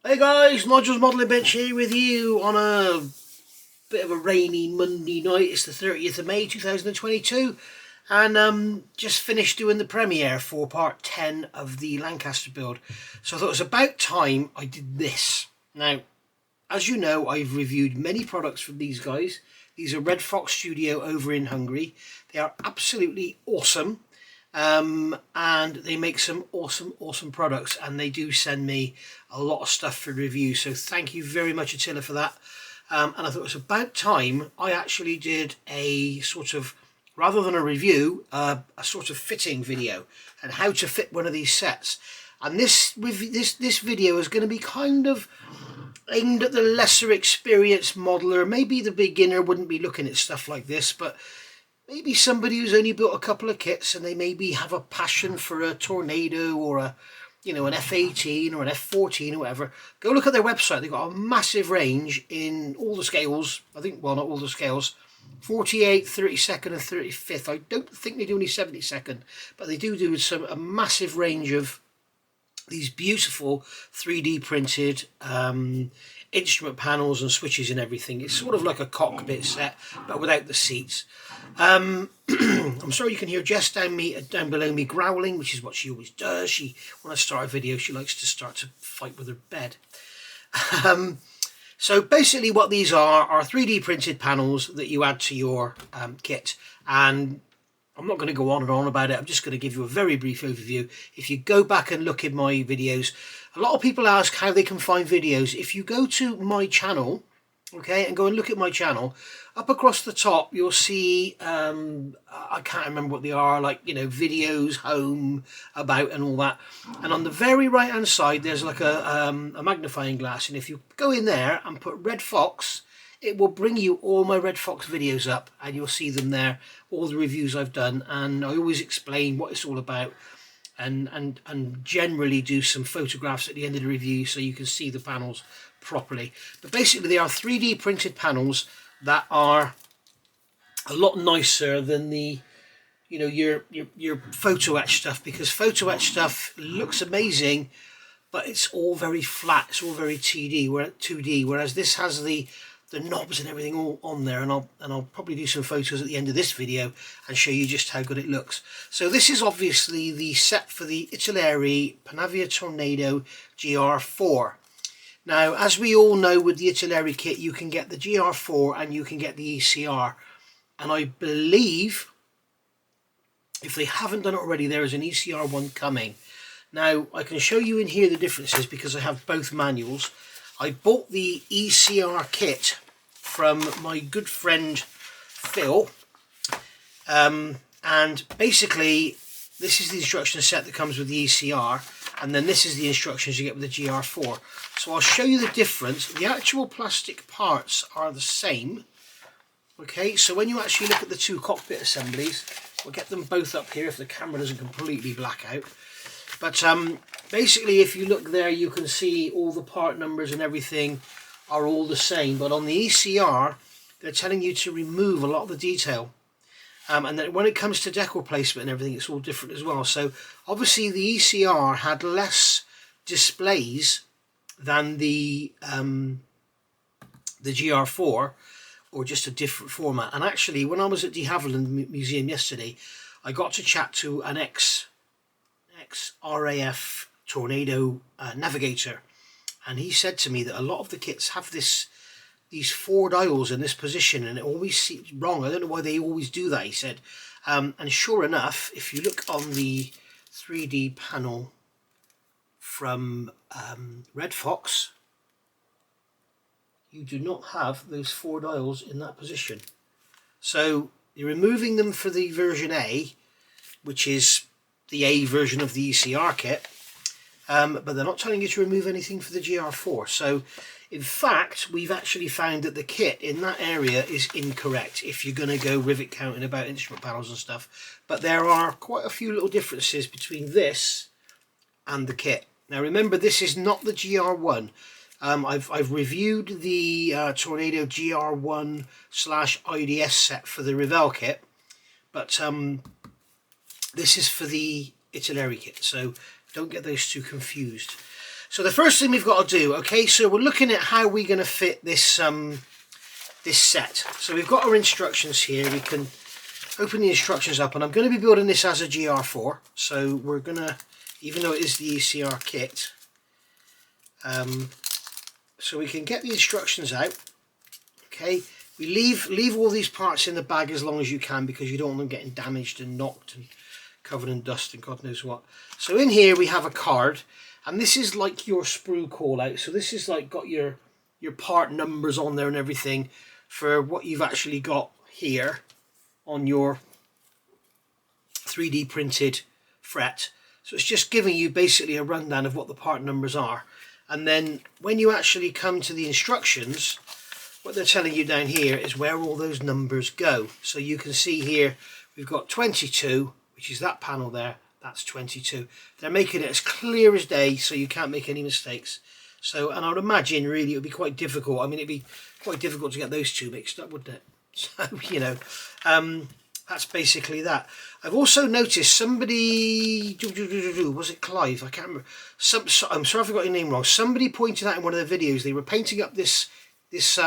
Hey guys, Nodules Modelling Bench here with you on a bit of a rainy Monday night. It's the 30th of May 2022 and just finished doing the premiere for part 10 of the Lancaster build. So I thought it was about time I did this. Now, as you know, I've reviewed many products from these guys. These are Red Fox Studio over in Hungary. They are absolutely awesome. And they make some awesome products, and they do send me a lot of stuff for review, so thank you very much, Italeri, for that. And I thought it was about time I actually did a sort of, rather than a review, a sort of fitting video and how to fit one of these sets. And this video is going to be kind of aimed at the lesser experienced modeler. Maybe the beginner wouldn't be looking at stuff like this, but maybe somebody who's only built a couple of kits and they maybe have a passion for a Tornado or an F18 or an F14 or whatever. Go look at their website. They've got a massive range in all the scales. I think, well, not all the scales. 48, 32nd and 35th. I don't think they do any 72nd, but they do a massive range of these beautiful 3D printed instrument panels and switches and everything. It's sort of like a cockpit set, but without the seats. I'm sorry you can hear Jess down below me growling, which is what she always does. When I start a video, she likes to start to fight with her bed. So basically what these are 3D printed panels that you add to your kit, and I'm not going to go on and on about it. I'm just going to give you a very brief overview. If you go back and look in my videos, a lot of people ask how they can find videos. If you go to my channel, okay, and go and look at my channel, up across the top you'll see, I can't remember what they are, like, videos, home, about and all that. And on the very right hand side there's like a magnifying glass, and if you go in there and put Red Fox, it will bring you all my Red Fox videos up, and you'll see them there, all the reviews I've done, and I always explain what it's all about, and generally do some photographs at the end of the review so you can see the panels properly. But basically they are 3D printed panels that are a lot nicer than the your photo etch stuff, because photo etch stuff looks amazing but it's all very flat, it's all very 2D, whereas this has the knobs and everything all on there, and I'll probably do some photos at the end of this video and show you just how good it looks. So this is obviously the set for the Italeri Tornado GR4. Now, as we all know, with the Italeri kit you can get the GR4 and you can get the ECR, and I believe, if they haven't done it already, there is an ECR one coming. Now I can show you in here the differences because I have both manuals. I bought the ECR kit from my good friend Phil, and basically this is the instruction set that comes with the ECR, and then this is the instructions you get with the GR4. So I'll show you the difference. The actual plastic parts are the same, okay, so when you actually look at the two cockpit assemblies, we'll get them both up here if the camera doesn't completely black out. But basically, if you look there, you can see all the part numbers and everything are all the same. But on the ECR, they're telling you to remove a lot of the detail. And then when it comes to decor placement and everything, it's all different as well. So obviously the ECR had less displays than the GR4, or just a different format. And actually, when I was at De Havilland Museum yesterday, I got to chat to an RAF Tornado Navigator, and he said to me that a lot of the kits have these 4 dials in this position, and it always seems wrong. I don't know why they always do that, he said. And sure enough, if you look on the 3D panel from Red Fox, you do not have those 4 dials in that position. So you're removing them for the version A, which is the A version of the ECR kit, but they're not telling you to remove anything for the GR4. So in fact, we've actually found that the kit in that area is incorrect if you're going to go rivet counting about instrument panels and stuff. But there are quite a few little differences between this and the kit. Now remember, this is not the GR1. I've reviewed the Tornado GR1/IDS set for the Revell kit, but this is for the Italeri kit, so don't get those two confused. So the first thing we've got to do, okay, so we're looking at how we're going to fit this this set. So we've got our instructions here. We can open the instructions up, and I'm going to be building this as a GR4. So we're going to, even though it is the ECR kit, so we can get the instructions out. Okay, we leave all these parts in the bag as long as you can, because you don't want them getting damaged and knocked and covered in dust and God knows what. So in here we have a card, and this is like your sprue call out. So this is like got your part numbers on there and everything for what you've actually got here on your 3D printed fret. So it's just giving you basically a rundown of what the part numbers are. And then when you actually come to the instructions, what they're telling you down here is where all those numbers go. So you can see here we've got 22, which is that panel there. That's 22. They're making it as clear as day, so you can't make any mistakes. So, and I would imagine really it would be quite difficult. I mean, it'd be quite difficult to get those two mixed up, wouldn't it? So, you know, that's basically that. I've also noticed somebody, was it Clive? I can't remember. I'm sorry if I got your name wrong. Somebody pointed out in one of their videos they were painting up this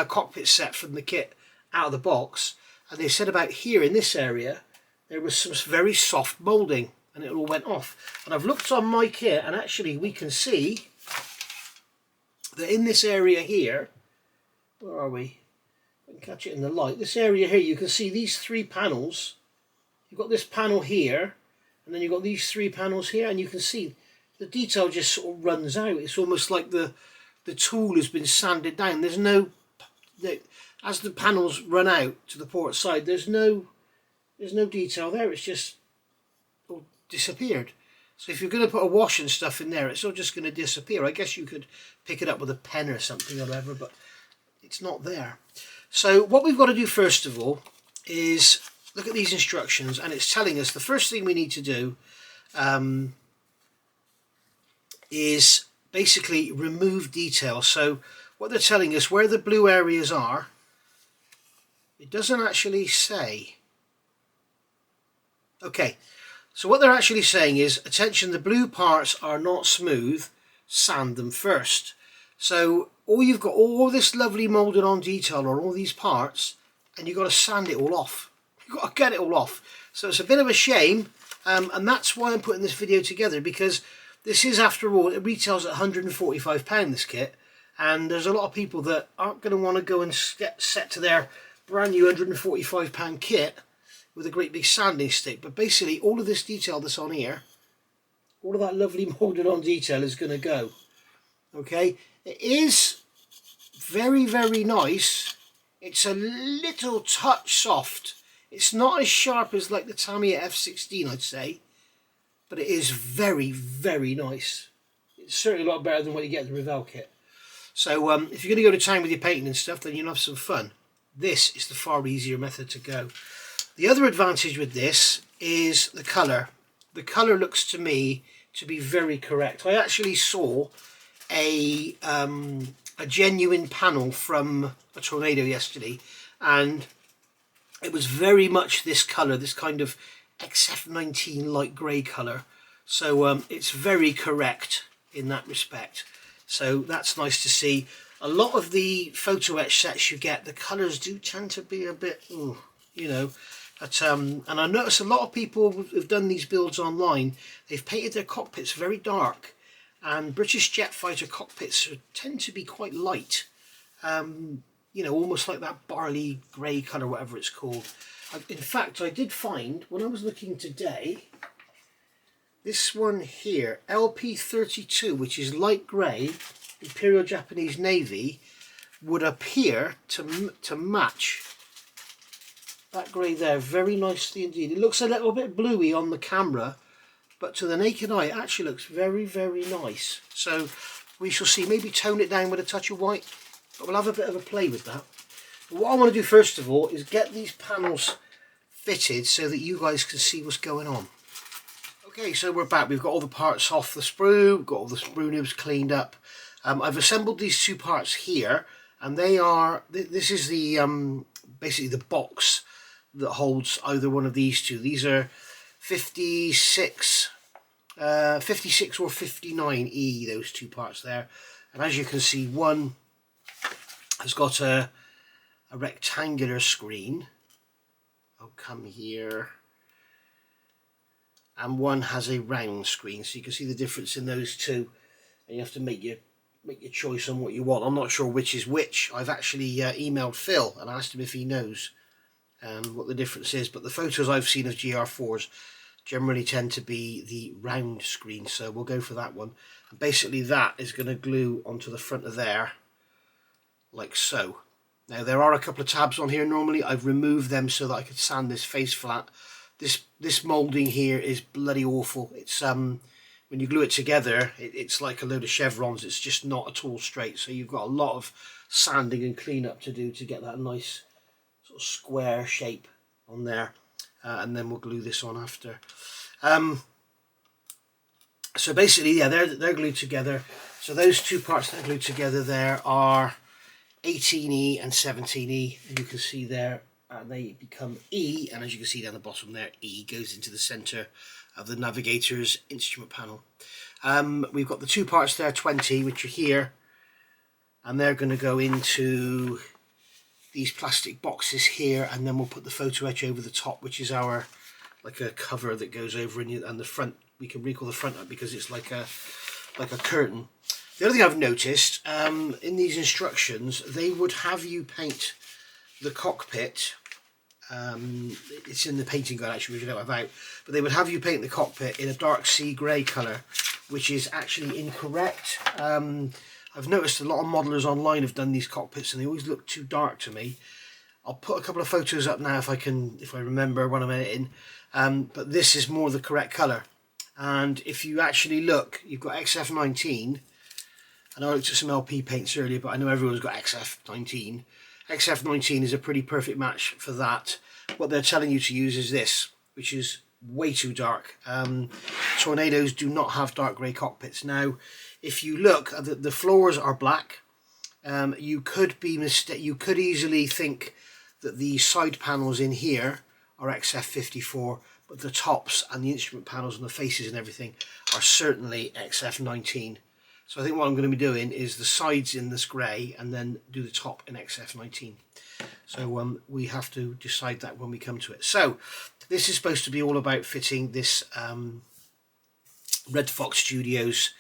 cockpit set from the kit out of the box, and they said about here in this area there was some very soft moulding, and it all went off. And I've looked on my kit, and actually we can see that in this area here, where are we? I can catch it in the light. This area here, you can see these three panels. You've got this panel here, and then you've got these three panels here, and you can see the detail just sort of runs out. It's almost like the tool has been sanded down. There's no, as the panels run out to the port side, there's no detail there. It's just all disappeared. So if you're going to put a wash and stuff in there, it's all just going to disappear. I guess you could pick it up with a pen or something or whatever, but it's not there. So what we've got to do first of all is look at these instructions, and it's telling us the first thing we need to do is basically remove detail. So what they're telling us, where the blue areas are, it doesn't actually say. Okay, so what they're actually saying is, attention, the blue parts are not smooth, sand them first. So you've got all this lovely moulded on detail on all these parts, and you've got to sand it all off. You've got to get it all off. So it's a bit of a shame, and that's why I'm putting this video together, because this is, after all, it retails at £145, this kit, and there's a lot of people that aren't going to want to go and get set to their brand new £145 kit with a great big sanding stick. But basically all of this detail that's on here, all of that lovely moulded on detail is going to go. Okay, it is very, very nice. It's a little touch soft. It's not as sharp as like the Tamiya F16, I'd say, but it is very, very nice. It's certainly a lot better than what you get in the Revell kit. So if you're going to go to town with your painting and stuff, then you'll have some fun. This is the far easier method to go. The other advantage with this is the colour. The colour looks to me to be very correct. I actually saw a genuine panel from a Tornado yesterday, and it was very much this colour, this kind of XF19 light grey colour. So it's very correct in that respect. So that's nice to see. A lot of the photo etch sets you get, the colours do tend to be a bit, you know. But, and I notice a lot of people who've done these builds online, they've painted their cockpits very dark. And British jet fighter cockpits tend to be quite light. You know, almost like that barley grey colour, whatever it's called. In fact, I did find, when I was looking today, this one here, LP32, which is light grey, Imperial Japanese Navy, would appear to match that grey there very nicely indeed. It looks a little bit bluey on the camera, but to the naked eye it actually looks very, very nice. So we shall see. Maybe tone it down with a touch of white, but we'll have a bit of a play with that. But what I want to do first of all is get these panels fitted so that you guys can see what's going on. Okay, so we're back. We've got all the parts off the sprue, we've got all the sprue nibs cleaned up. I've assembled these two parts here, and they are, this is the basically the box that holds either one of these two. These are 56 56 or 59E, those two parts there. And as you can see, one has got a rectangular screen. I'll come here. And one has a round screen, so you can see the difference in those two, and you have to make your choice on what you want. I'm not sure which is which. I've actually emailed Phil and asked him if he knows what the difference is, but the photos I've seen of GR4s generally tend to be the round screen, so we'll go for that one. And basically that is going to glue onto the front of there like so. Now there are a couple of tabs on here normally. I've removed them so that I could sand this face flat. This moulding here is bloody awful. It's when you glue it together, it's like a load of chevrons. It's just not at all straight. So you've got a lot of sanding and cleanup to do to get that nice sort of square shape on there. And then we'll glue this on after. So basically, yeah, they're glued together. So those two parts that are glued together there are 18E and 17E. And you can see there. They become E, and as you can see down the bottom there, E goes into the centre of the Navigator's instrument panel. We've got the two parts there, 20, which are here, and they're going to go into these plastic boxes here, and then we'll put the photo etch over the top, which is our like a cover that goes over, and the front, we can recall the front up because it's like a curtain. The other thing I've noticed in these instructions, they would have you paint the cockpit. It's in the painting guide actually, which I don't have out, but they would have you paint the cockpit in a dark sea grey colour, which is actually incorrect. I've noticed a lot of modelers online have done these cockpits and they always look too dark to me. I'll put a couple of photos up now if I remember when I'm editing, but this is more the correct colour. And if you actually look, you've got XF19. I know I looked at some LP paints earlier, but I know everyone's got XF19. XF19 is a pretty perfect match for that. What they're telling you to use is this, which is way too dark. Tornadoes do not have dark grey cockpits. Now, if you look, the floors are black. You could easily think that the side panels in here are XF54, but the tops and the instrument panels and the faces and everything are certainly XF19. So I think what I'm going to be doing is the sides in this grey and then do the top in XF19. So we have to decide that when we come to it. So this is supposed to be all about fitting this Red Fox Studios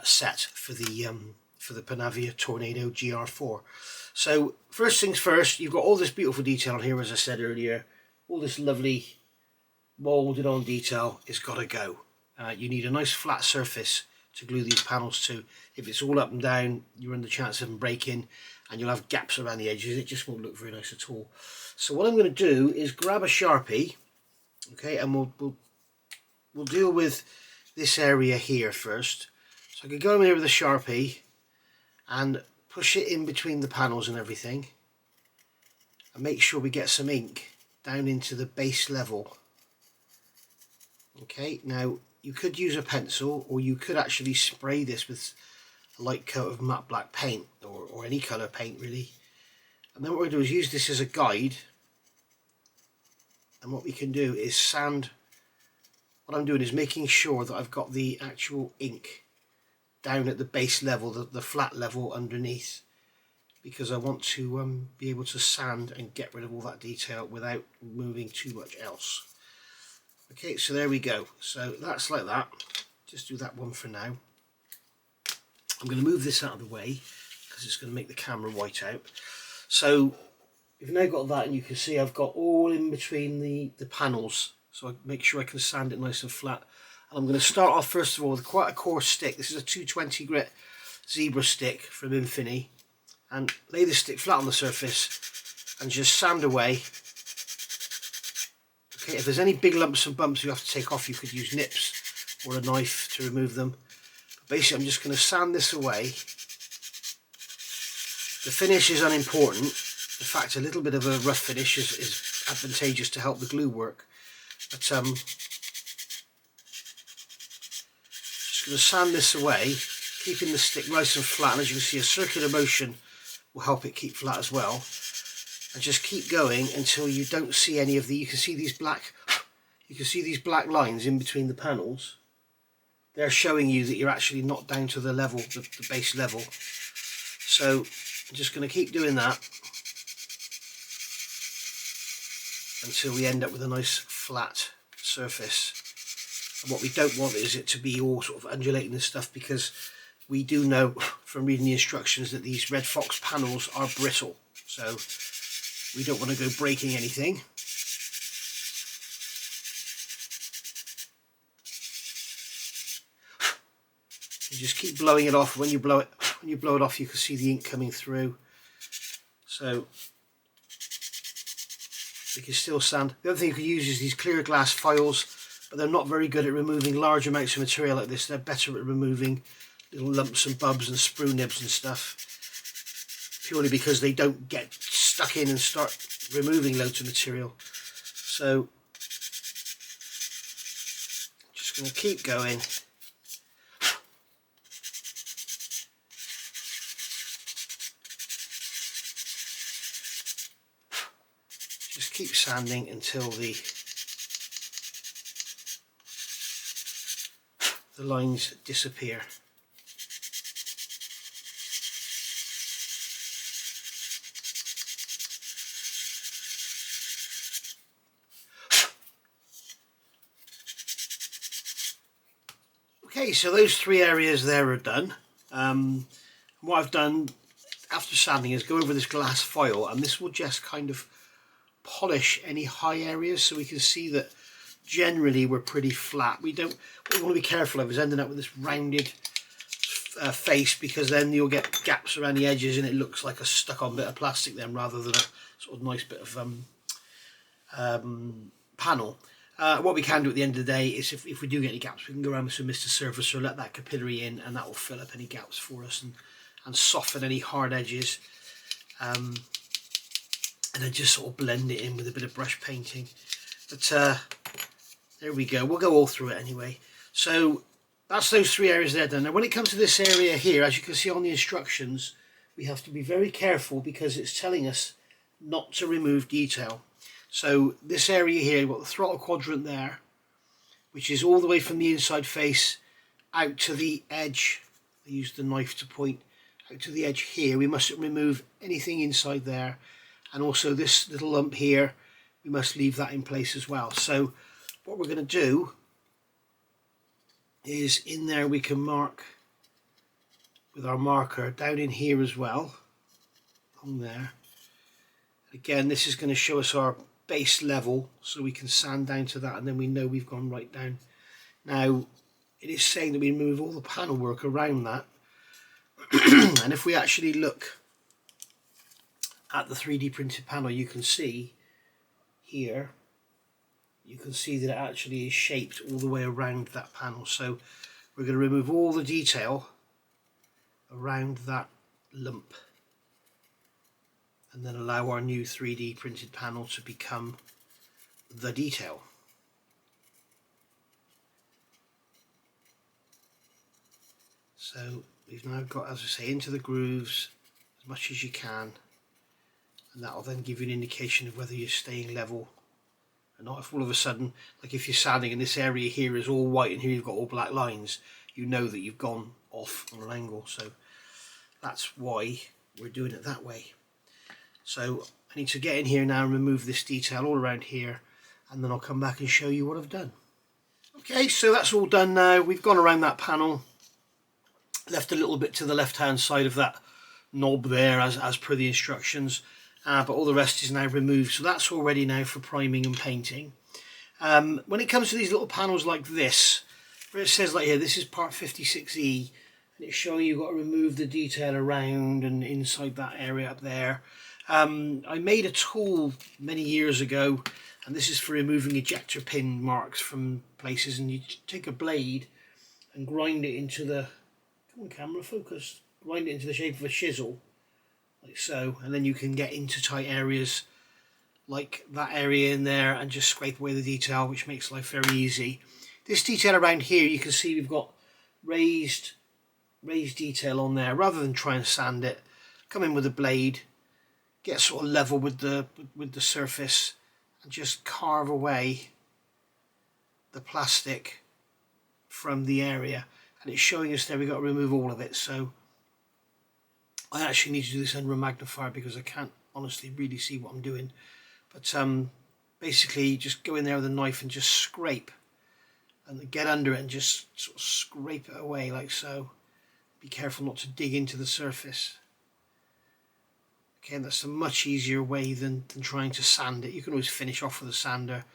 set for the Panavia Tornado GR4. So first things first, you've got all this beautiful detail on here, as I said earlier. All this lovely moulded on detail has got to go. You need a nice flat surface to glue these panels to. If it's all up and down, you run the chance of them breaking and you'll have gaps around the edges. It just won't look very nice at all. So what I'm going to do is grab a Sharpie, okay, and we'll deal with this area here first. So I can go in here with a Sharpie and push it in between the panels and everything and make sure we get some ink down into the base level. Okay, now you could use a pencil, or you could actually spray this with a light coat of matte black paint, or any colour paint really. And then what we'll do is use this as a guide, and what we can do is sand. What I'm doing is making sure that I've got the actual ink down at the base level, the flat level underneath, because I want to be able to sand and get rid of all that detail without moving too much else. Okay, so there we go. So that's like that. Just do that one for now. I'm going to move this out of the way because it's going to make the camera white out. So you've now got that, and you can see I've got all in between the panels. So I make sure I can sand it nice and flat. And I'm going to start off first of all with quite a coarse stick. This is a 220 grit zebra stick from Infini. And lay the stick flat on the surface and just sand away. Okay, if there's any big lumps and bumps you have to take off, you could use nips or a knife to remove them. But basically, I'm just going to sand this away. The finish is unimportant. In fact, a little bit of a rough finish is advantageous to help the glue work. But just going to sand this away, keeping the stick nice and flat. And as you can see, a circular motion will help it keep flat as well. And just keep going until you don't see any of the. You can see these black lines in between the panels. they're showing you that you're actually not down to the level, the base level. So I'm just going to keep doing that until we end up with a nice flat surface. And what we don't want is it to be all sort of undulating and stuff, because we do know from reading the instructions that these Red Fox panels are brittle, so we don't want to go breaking anything. You just keep blowing it off. When you blow it off, you can see the ink coming through. So we can still sand. The other thing you can use is these clear glass files, but they're not very good at removing large amounts of material like this. They're better at removing little lumps and bubs and sprue nibs and stuff, purely because they don't get stuck in and start removing loads of material. So just going to keep going. Just keep sanding until the lines disappear. Okay, so those three areas there are done. What I've done after sanding is go over this glass foil, and this will just kind of polish any high areas, so we can see that generally we're pretty flat. What we want to be careful of is ending up with this rounded face, because then you'll get gaps around the edges and it looks like a stuck-on bit of plastic then, rather than a sort of nice bit of panel. What we can do at the end of the day is, if we do get any gaps, we can go around with some Mr. Surfacer, let that capillary in, and that will fill up any gaps for us and soften any hard edges. And then just sort of blend it in with a bit of brush painting. But there we go. We'll go all through it anyway. So that's those three areas there done. Now when it comes to this area here, as you can see on the instructions, we have to be very careful because it's telling us not to remove detail. So this area here, we've got the throttle quadrant there, which is all the way from the inside face out to the edge. I used the knife to point out to the edge here. We mustn't remove anything inside there. And also this little lump here, we must leave that in place as well. So what we're going to do is, in there we can mark with our marker down in here as well, on there. Again, this is going to show us our base level, so we can sand down to that, and then we know we've gone right down. Now it is saying that we remove all the panel work around that. And if we actually look at the 3D printed panel, you can see here, you can see that it actually is shaped all the way around that panel. So we're going to remove all the detail around that lump, and then allow our new 3D printed panel to become the detail. So we've now got, as I say, into the grooves as much as you can, and that will then give you an indication of whether you're staying level or not. If all of a sudden, like if you're sanding and this area here is all white and here you've got all black lines, you know that you've gone off on an angle. So that's why we're doing it that way. So I need to get in here now and remove this detail all around here, and then I'll come back and show you what I've done. Okay, so that's all done now. We've gone around that panel, left a little bit to the left hand side of that knob there as per the instructions, but all the rest is now removed. So that's all ready now for priming and painting. When it comes to these little panels like this, where it says like here, this is part 56E, and it's showing you've got to remove the detail around and inside that area up there. I made a tool many years ago, and this is for removing ejector pin marks from places, and you take a blade and grind it into the, come on camera, focus, grind it into the shape of a chisel, like so, and then you can get into tight areas like that area in there and just scrape away the detail, which makes life very easy. This detail around here, you can see we've got raised detail on there. Rather than try and sand it, come in with a blade, get sort of level with the surface, and just carve away the plastic from the area. and it's showing us there we've got to remove all of it. So I actually need to do this under a magnifier because I can't honestly really see what I'm doing. But basically just go in there with a knife and just scrape and get under it and just sort of scrape it away like so. Be careful not to dig into the surface. Okay, and that's a much easier way than trying to sand it. You can always finish off with a sander.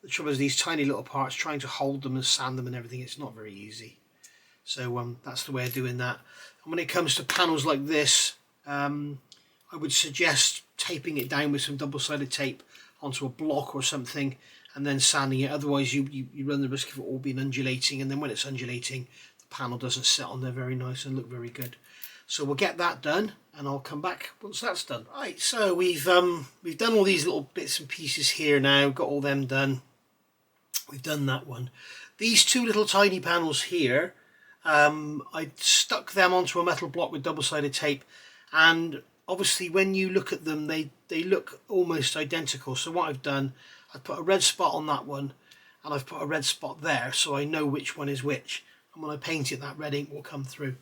The trouble is these tiny little parts, trying to hold them and sand them and everything, it's not very easy. So that's the way of doing that. And when it comes to panels like this, I would suggest taping it down with some double-sided tape onto a block or something and then sanding it. Otherwise you run the risk of it all being undulating, and then when it's undulating the panel doesn't sit on there very nice and look very good. So we'll get that done and I'll come back once that's done. Right, so we've done all these little bits and pieces here now, got all them done. We've done that one. These two little tiny panels here, I stuck them onto a metal block with double-sided tape, and obviously when you look at them they look almost identical. So what I've done, I've put a red spot on that one and I've put a red spot there so I know which one is which, and when I paint it that red ink will come through.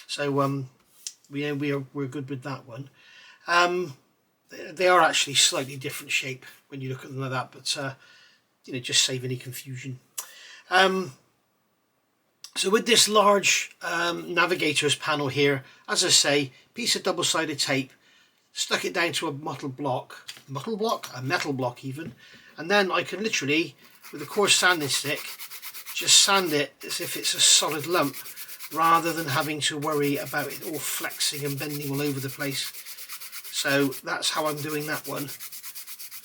So we're good with that one. They are actually slightly different shape when you look at them like that, but you know, just save any confusion. So with this large Navigator's panel here, as I say, piece of double-sided tape, stuck it down to a metal block even, and then I can literally, with a coarse sanding stick, just sand it as if it's a solid lump, rather than having to worry about it all flexing and bending all over the place. So that's how I'm doing that one.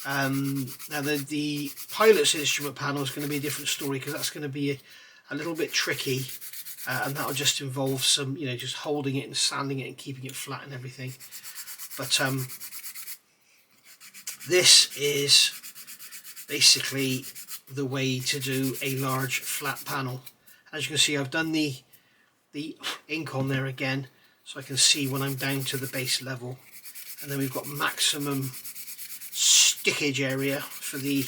Now the pilot's instrument panel is going to be a different story, because that's going to be a little bit tricky, and that'll just involve some, you know, just holding it and sanding it and keeping it flat and everything. But this is basically the way to do a large flat panel. As you can see, I've done the ink on there again, so I can see when I'm down to the base level, and then we've got maximum stickage area for the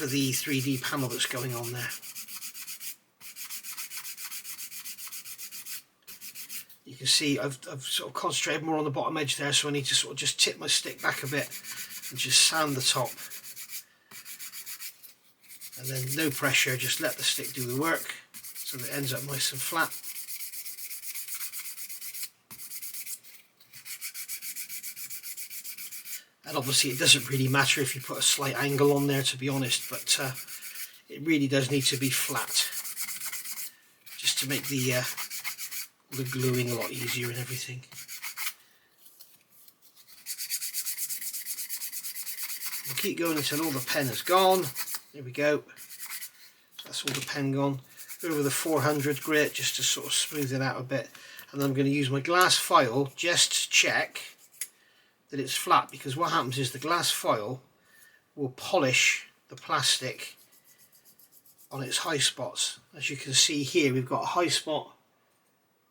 3D panel that's going on there. You can see I've sort of concentrated more on the bottom edge there, so I need to sort of just tip my stick back a bit and just sand the top. And then no pressure, just let the stick do the work so that it ends up nice and flat. And obviously it doesn't really matter if you put a slight angle on there, to be honest, but it really does need to be flat, just to make the gluing a lot easier and everything. We'll keep going until all the pen is gone. There we go. That's all the pen gone. Go with a 400 grit just to sort of smooth it out a bit, and then I'm going to use my glass file just to check that it's flat, because what happens is the glass foil will polish the plastic on its high spots. As you can see here, we've got a high spot,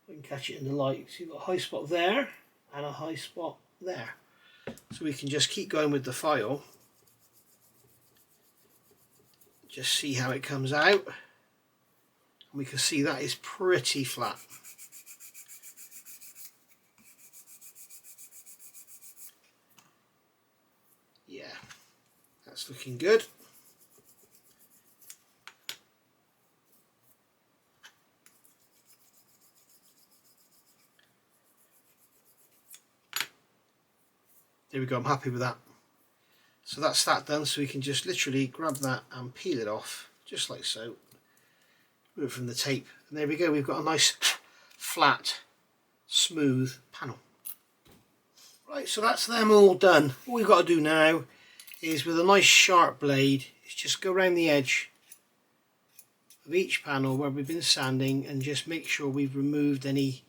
I can catch it in the light, so you've got a high spot there and a high spot there. So we can just keep going with the file, just see how it comes out, and we can see that is pretty flat. Yeah, that's looking good. There we go, I'm happy with that. So that's that done, so we can just literally grab that and peel it off, just like so. Remove it from the tape, and there we go, we've got a nice flat, smooth panel. Right, so that's them all done. All we've got to do now is, with a nice sharp blade, is just go around the edge of each panel where we've been sanding and just make sure we've removed any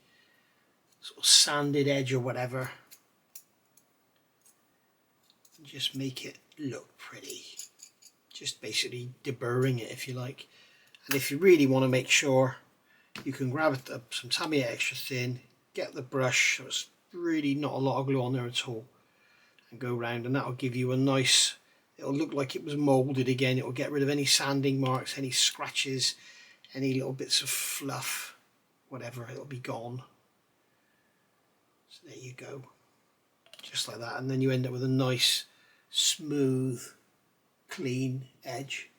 sort of sanded edge or whatever. And just make it look pretty. Just basically deburring it, if you like. And if you really want to make sure, you can grab some Tamiya extra thin, get the brush, so it's really not a lot of glue on there at all, and go round, and that'll give you a nice it'll look like it was moulded again. It will get rid of any sanding marks, any scratches, any little bits of fluff, whatever, it'll be gone. So there you go, just like that, and then you end up with a nice smooth clean edge.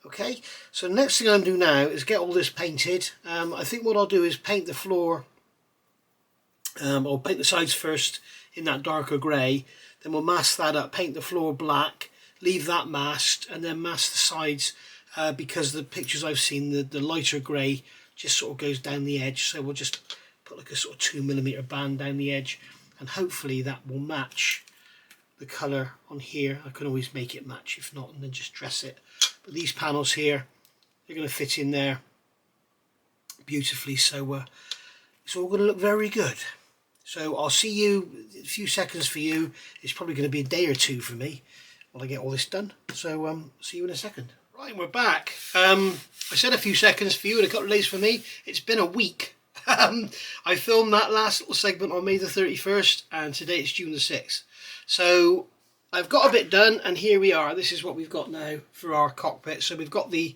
Okay, so the next thing I'm doing now is get all this painted. I think what I'll do is paint the floor, I'll paint the sides first in that darker grey, then we'll mask that up, paint the floor black, leave that masked, and then mask the sides, because the pictures I've seen, the lighter grey just sort of goes down the edge, so we'll just put like a sort of 2mm band down the edge, and hopefully that will match the colour on here. I can always make it match if not, and then just dress it. But these panels here, they're going to fit in there beautifully, so it's all going to look very good. So I'll see you in a few seconds for you. It's probably going to be a day or two for me while I get all this done. So see you in a second. Right, we're back. I said a few seconds for you and a couple of days for me. It's been a week. I filmed that last little segment on May the 31st, and today it's June the 6th. So I've got a bit done, and here we are. This is what we've got now for our cockpit. So we've got the,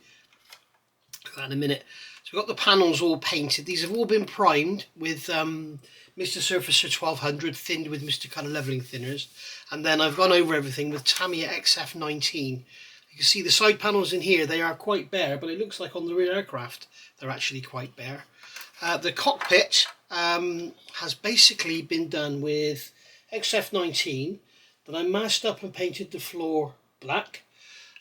in a minute, so we've got the panels all painted. These have all been primed with Mr. Surfacer 1200 thinned with Mr. Colour Levelling thinners, and then I've gone over everything with Tamiya XF19. You can see the side panels in here, they are quite bare, but it looks like on the rear aircraft they're actually quite bare. The cockpit has basically been done with XF19. Then I masked up and painted the floor black,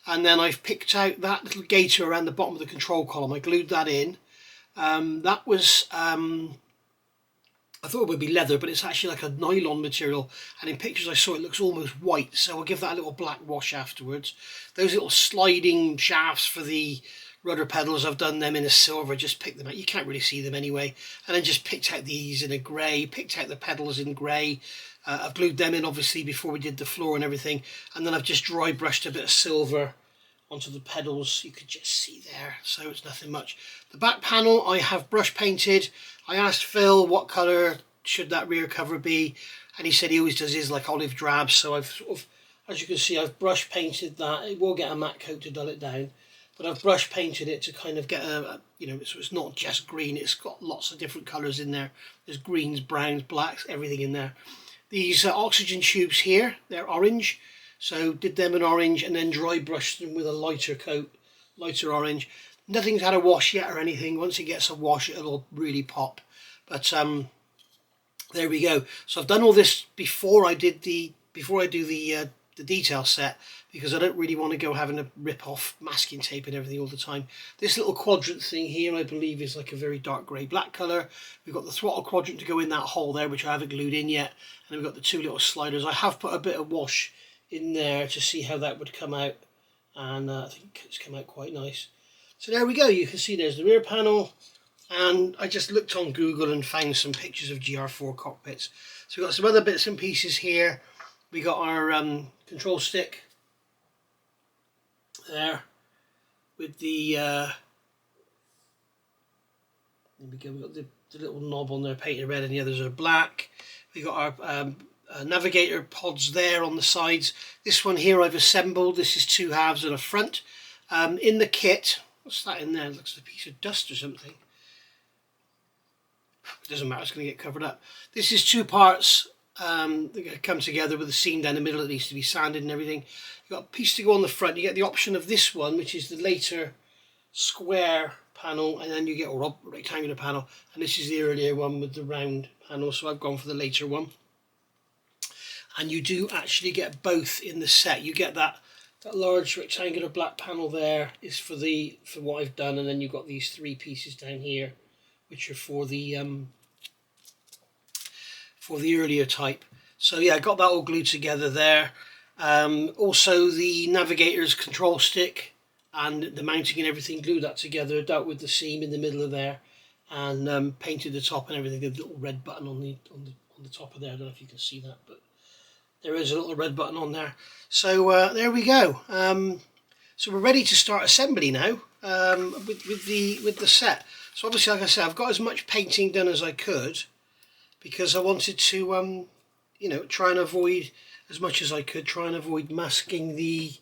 and then I've picked out that little gaiter around the bottom of the control column. I glued that in. That was I thought it would be leather, but it's actually like a nylon material, and in pictures I saw it looks almost white, so I'll give that a little black wash afterwards. Those little sliding shafts for the rudder pedals, I've done them in a silver, just picked them out, you can't really see them anyway, and then just picked out these in a grey, picked out the pedals in grey. I've glued them in obviously before we did the floor and everything, and then I've just dry brushed a bit of silver onto the pedals, you could just see there, so it's nothing much. The back panel I have brush painted. I asked Phil what colour should that rear cover be, and he said he always does his like olive drab, so I've sort of, as you can see, I've brush painted that. It will get a matte coat to dull it down, but I've brush painted it to kind of get a, you know, so it's not just green, it's got lots of different colours in there. There's greens, browns, blacks, everything in there. These oxygen tubes here, they're orange, so did them in orange and then dry brushed them with a lighter coat, lighter orange. Nothing's had a wash yet or anything. Once it gets a wash, it'll really pop. But there we go. So I've done all this before I do the detail set, because I don't really want to go having to rip off masking tape and everything all the time. This little quadrant thing here, I believe, is like a very dark grey black colour. We've got the throttle quadrant to go in that hole there, which I haven't glued in yet, and we've got the two little sliders. I have put a bit of wash in there to see how that would come out, and I think it's come out quite nice. So there we go, you can see there's the rear panel, and I just looked on Google and found some pictures of GR4 cockpits. So we've got some other bits and pieces here. We got our control stick there with the there we go, we've got the little knob on there painted red, and the others are black. We got our navigator pods there on the sides. This one here I've assembled. This is two halves and a front. In the kit, what's that in there? It looks like a piece of dust or something. It doesn't matter, it's going to get covered up. This is two parts that come together with a seam down the middle that needs to be sanded and everything. You've got a piece to go on the front. You get the option of this one, which is the later square panel, and then you get a rectangular panel, and this is the earlier one with the round panel, so I've gone for the later one. And you do actually get both in the set. You get that large rectangular black panel there is for what I've done, and then you've got these three pieces down here which are for the earlier type. So yeah, I got that all glued together there. Also the navigator's control stick and the mounting and everything, glued that together, dealt with the seam in the middle of there, and painted the top and everything. The little red button on the top of there, I don't know if you can see that, but there is a little red button on there. So there we go. So we're ready to start assembly now with the set. So obviously, like I said, I've got as much painting done as I could, because I wanted to you know, try and avoid, as much as I could, try and avoid masking the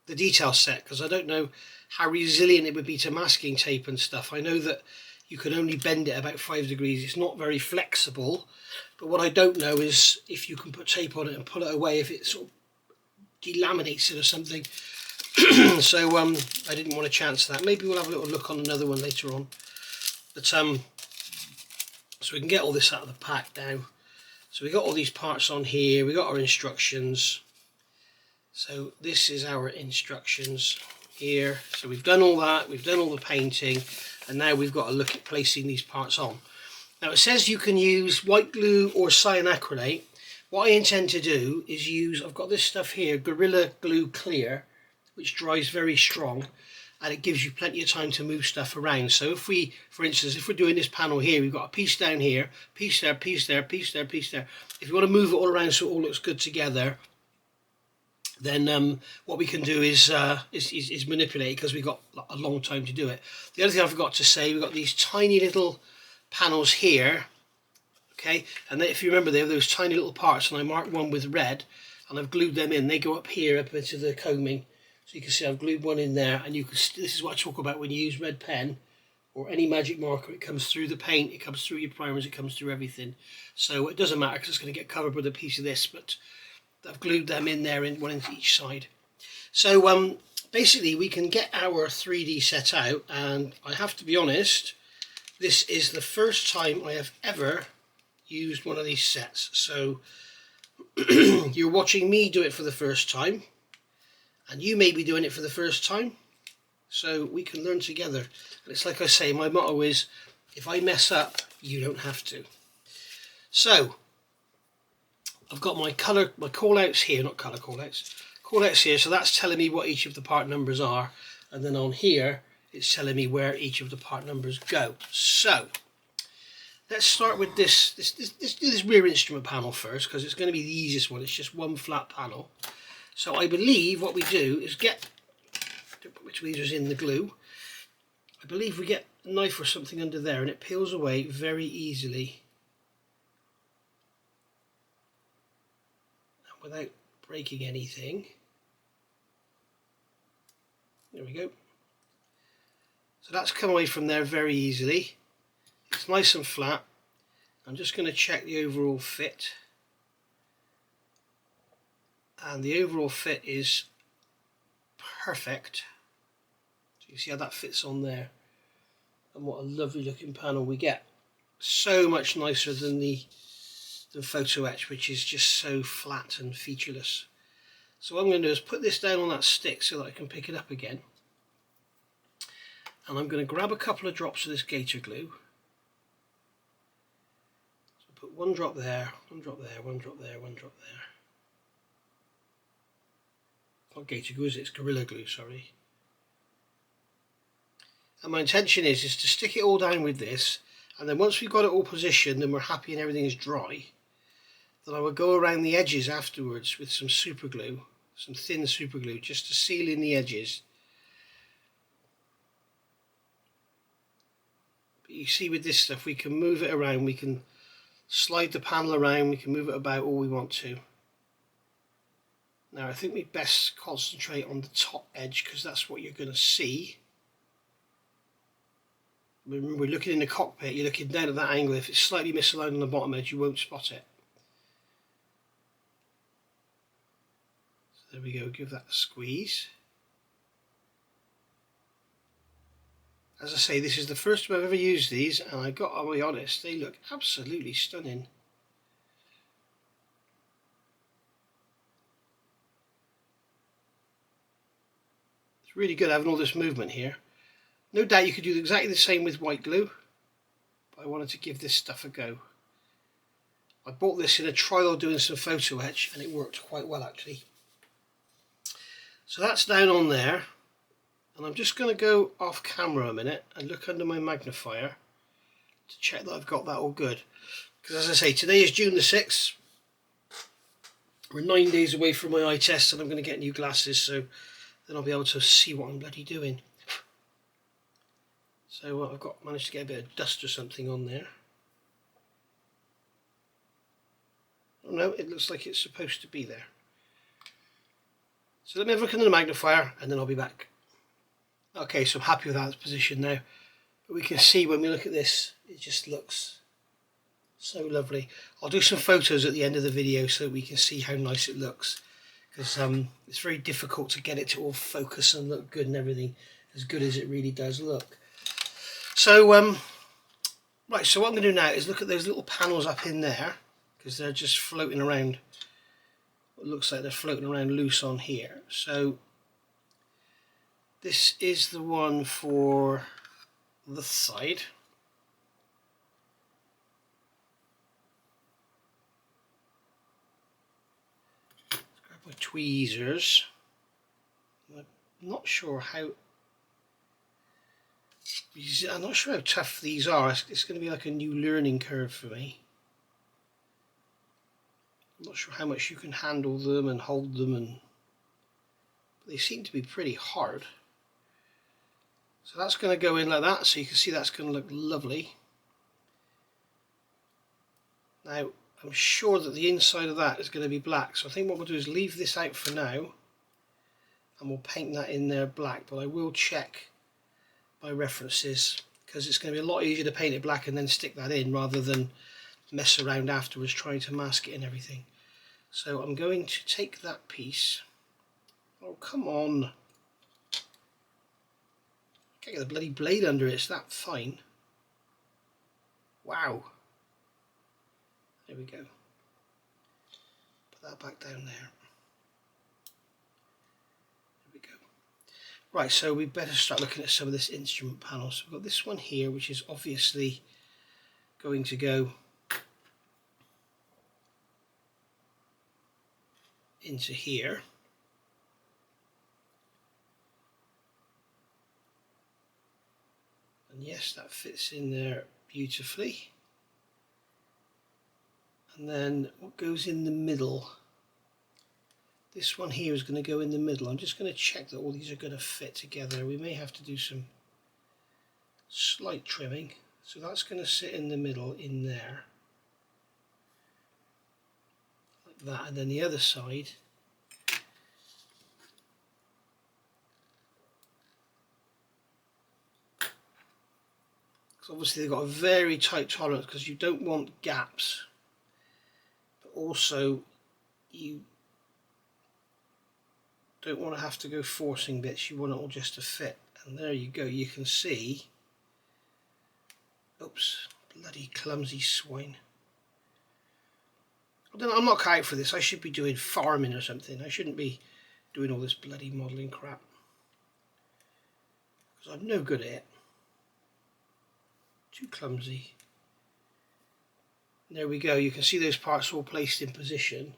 detail set, because I don't know how resilient it would be to masking tape and stuff. I know that you can only bend it about 5 degrees. It's not very flexible, but what I don't know is if you can put tape on it and pull it away, if it sort of delaminates it or something. So I didn't want to chance that. Maybe we'll have a little look on another one later on. But so we can get all this out of the pack now. So we got all these parts on here. We got our instructions. So this is our instructions here. So we've done all that. We've done all the painting, and now we've got to look at placing these parts on. Now it says you can use white glue or cyanacrylate. What I intend to do is use, I've got this stuff here, Gorilla Glue Clear, which dries very strong, and it gives you plenty of time to move stuff around. So if we, for instance, if we're doing this panel here, we've got a piece down here, piece there, piece there, piece there, piece there. If you want to move it all around so it all looks good together, then what we can do is manipulate it, because we've got a long time to do it. The other thing I forgot to say, we've got these tiny little panels here, okay, and if you remember, they have those tiny little parts, and I marked one with red, and I've glued them in. They go up here, up into the coaming, so you can see I've glued one in there, and you can. This is what I talk about when you use red pen or any magic marker. It comes through the paint, it comes through your primers, it comes through everything. So it doesn't matter, because it's going to get covered with a piece of this, but I've glued them in there, in one into each side. So basically we can get our 3D set out, and I have to be honest, this is the first time I have ever used one of these sets. So you're watching me do it for the first time, and you may be doing it for the first time, so we can learn together. And it's like I say, my motto is, if I mess up, you don't have to. So I've got my call outs here, not colour call outs here, so that's telling me what each of the part numbers are, and then on here it's telling me where each of the part numbers go. So let's start with let's do this rear instrument panel first, because it's going to be the easiest one. It's just one flat panel. So I believe what we do is get, which leaves in the glue, I believe we get a knife or something under there, and it peels away very easily without breaking anything. There we go. So that's come away from there very easily. It's nice and flat. I'm just going to check the overall fit, and the overall fit is perfect. So you see how that fits on there, and what a lovely looking panel we get. So much nicer than the photo etch, which is just so flat and featureless. So what I'm going to do is put this down on that stick so that I can pick it up again, and I'm going to grab a couple of drops of this Gator glue. So put one drop there, one drop there, one drop there, one drop there. Not Gator glue, is it? It's Gorilla Glue, sorry. And my intention is to stick it all down with this, and then once we've got it all positioned and we're happy and everything is dry, then I will go around the edges afterwards with some super glue, some thin super glue, just to seal in the edges. But you see, with this stuff we can move it around, we can slide the panel around, we can move it about all we want to. Now I think we best concentrate on the top edge, because that's what you're going to see. Remember, we're looking in the cockpit, you're looking down at that angle. If it's slightly misaligned on the bottom edge, you won't spot it. So there we go, give that a squeeze. As I say, this is the first time I've ever used these, and I got to be honest, they look absolutely stunning. It's really good having all this movement here. No doubt you could do exactly the same with white glue, but I wanted to give this stuff a go. I bought this in a trial doing some photo etch, and it worked quite well actually. So that's down on there, and I'm just going to go off camera a minute and look under my magnifier to check that I've got that all good. Because as I say, today is June the 6th. We're 9 days away from my eye test, and I'm going to get new glasses, so then I'll be able to see what I'm bloody doing. So I've managed to get a bit of dust or something on there. Oh no, it looks like it's supposed to be there. So let me have a look in the magnifier and then I'll be back. Okay, so I'm happy with that position now. But we can see when we look at this, it just looks so lovely. I'll do some photos at the end of the video so we can see how nice it looks. Because it's very difficult to get it to all focus and look good and everything, as good as it really does look. So, right, so what I'm going to do now is look at those little panels up in there, because they're just floating around. It looks like they're floating around loose on here. So this is the one for the side. Let's grab my tweezers. I'm not sure how tough these are. It's going to be like a new learning curve for me. I'm not sure how much you can handle them and hold them, but they seem to be pretty hard. So that's going to go in like that, so you can see that's going to look lovely. Now I'm sure that the inside of that is going to be black, so I think what we'll do is leave this out for now and we'll paint that in there black, but I will check my references because it's going to be a lot easier to paint it black and then stick that in rather than mess around afterwards trying to mask it and everything. So I'm going to take that piece. Oh, come on. Can't get the bloody blade under it, it's that fine. Wow. There we go. Put that back down there. There we go. Right, so we better start looking at some of this instrument panel. So we've got this one here, which is obviously going to go into here. And yes, that fits in there beautifully. And then what goes in the middle? This one here is going to go in the middle. I'm just going to check that all these are going to fit together. We may have to do some slight trimming. So that's going to sit in the middle in there. Like that. And then the other side. Because obviously they've got a very tight tolerance because you don't want gaps. But also you don't want to have to go forcing bits, you want it all just to fit. And there you go, you can see, oops, bloody clumsy swine. I'm not cut out for this. I should be doing farming or something. I shouldn't be doing all this bloody modelling crap, because I'm no good at it. Too clumsy. And there we go, you can see those parts all placed in position.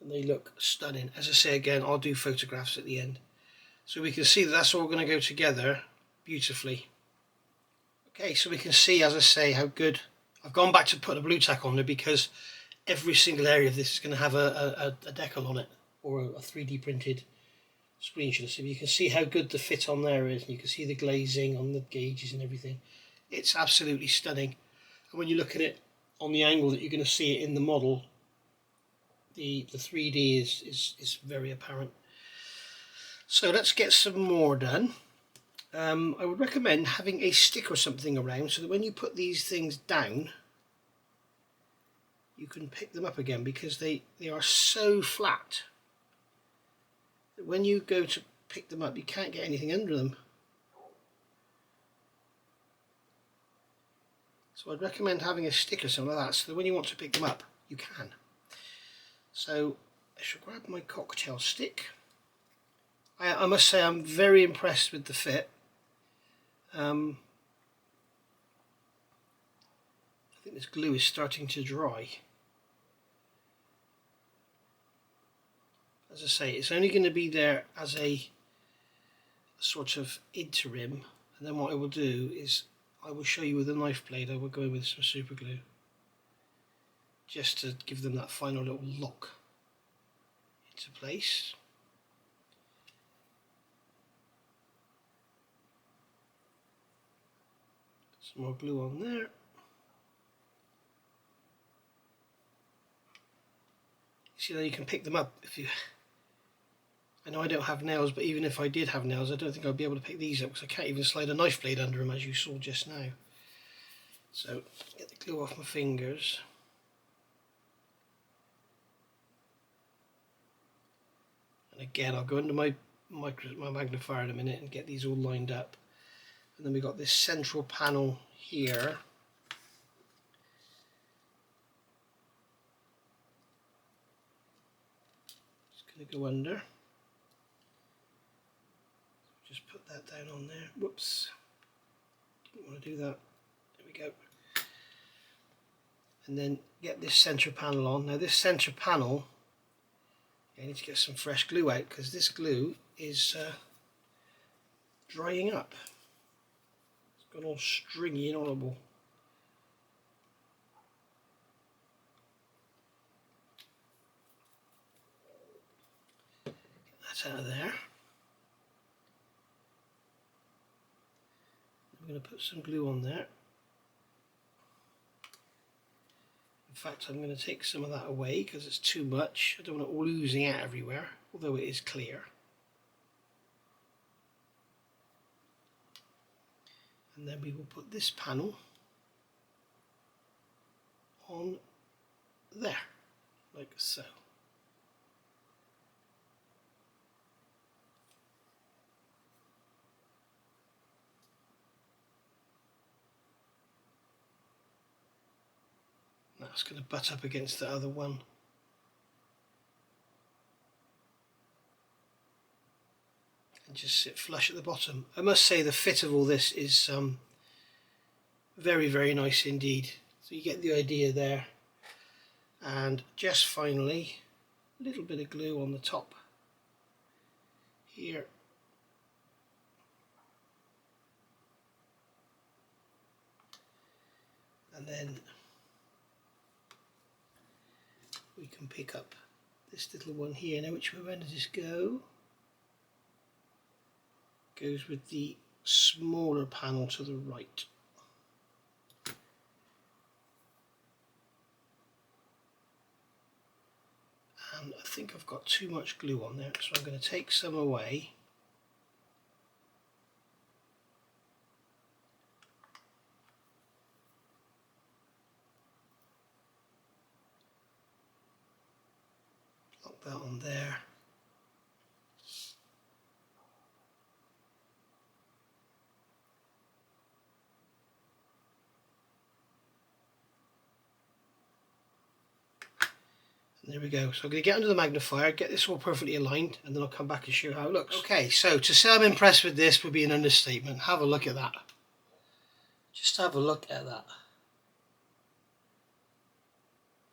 And they look stunning. As I say again, I'll do photographs at the end. So we can see that that's all going to go together beautifully. Okay, so we can see, as I say, how good. I've gone back to put a blue tack on there because every single area of this is going to have a decal on it, or a 3D printed screen, should I say. You can see how good the fit on there is, and you can see the glazing on the gauges and everything. It's absolutely stunning. And when you look at it on the angle that you're going to see it in the model, the 3D is very apparent. So let's get some more done. I would recommend having a stick or something around so that when you put these things down you can pick them up again, because they are so flat that when you go to pick them up you can't get anything under them. So I'd recommend having a stick or something like that so that when you want to pick them up you can. So I shall grab my cocktail stick. I must say I'm very impressed with the fit. I think this glue is starting to dry. As I say, it's only going to be there as a sort of interim, and then what I will do is I will show you with a knife blade. I will go in with some super glue just to give them that final little lock into place. Some more glue on there. See, now you can pick them up if you... I know I don't have nails, but even if I did have nails, I don't think I'd be able to pick these up because I can't even slide a knife blade under them, as you saw just now. So, get the glue off my fingers. And again, I'll go under my magnifier in a minute and get these all lined up. And then we've got this central panel here. Just going to go under. Just put that down on there. Whoops. Didn't want to do that. There we go. And then get this centre panel on. Now this centre panel, I need to get some fresh glue out because this glue is drying up. It's gone all stringy and horrible. Get that out of there. I'm going to put some glue on there. In fact, I'm going to take some of that away because it's too much. I don't want it all oozing out everywhere, although it is clear. And then we will put this panel on there, like so. That's going to butt up against the other one. And just sit flush at the bottom. I must say the fit of all this is very, very nice indeed. So you get the idea there. And just finally, a little bit of glue on the top here. And then we can pick up this little one here. Now, which way does this go? Goes with the smaller panel to the right. And I think I've got too much glue on there, so I'm going to take some away. That on there. And there we go. So I'm going to get under the magnifier, get this all perfectly aligned, and then I'll come back and show you how it looks. Okay, so to say I'm impressed with this would be an understatement. Have a look at that. Just have a look at that.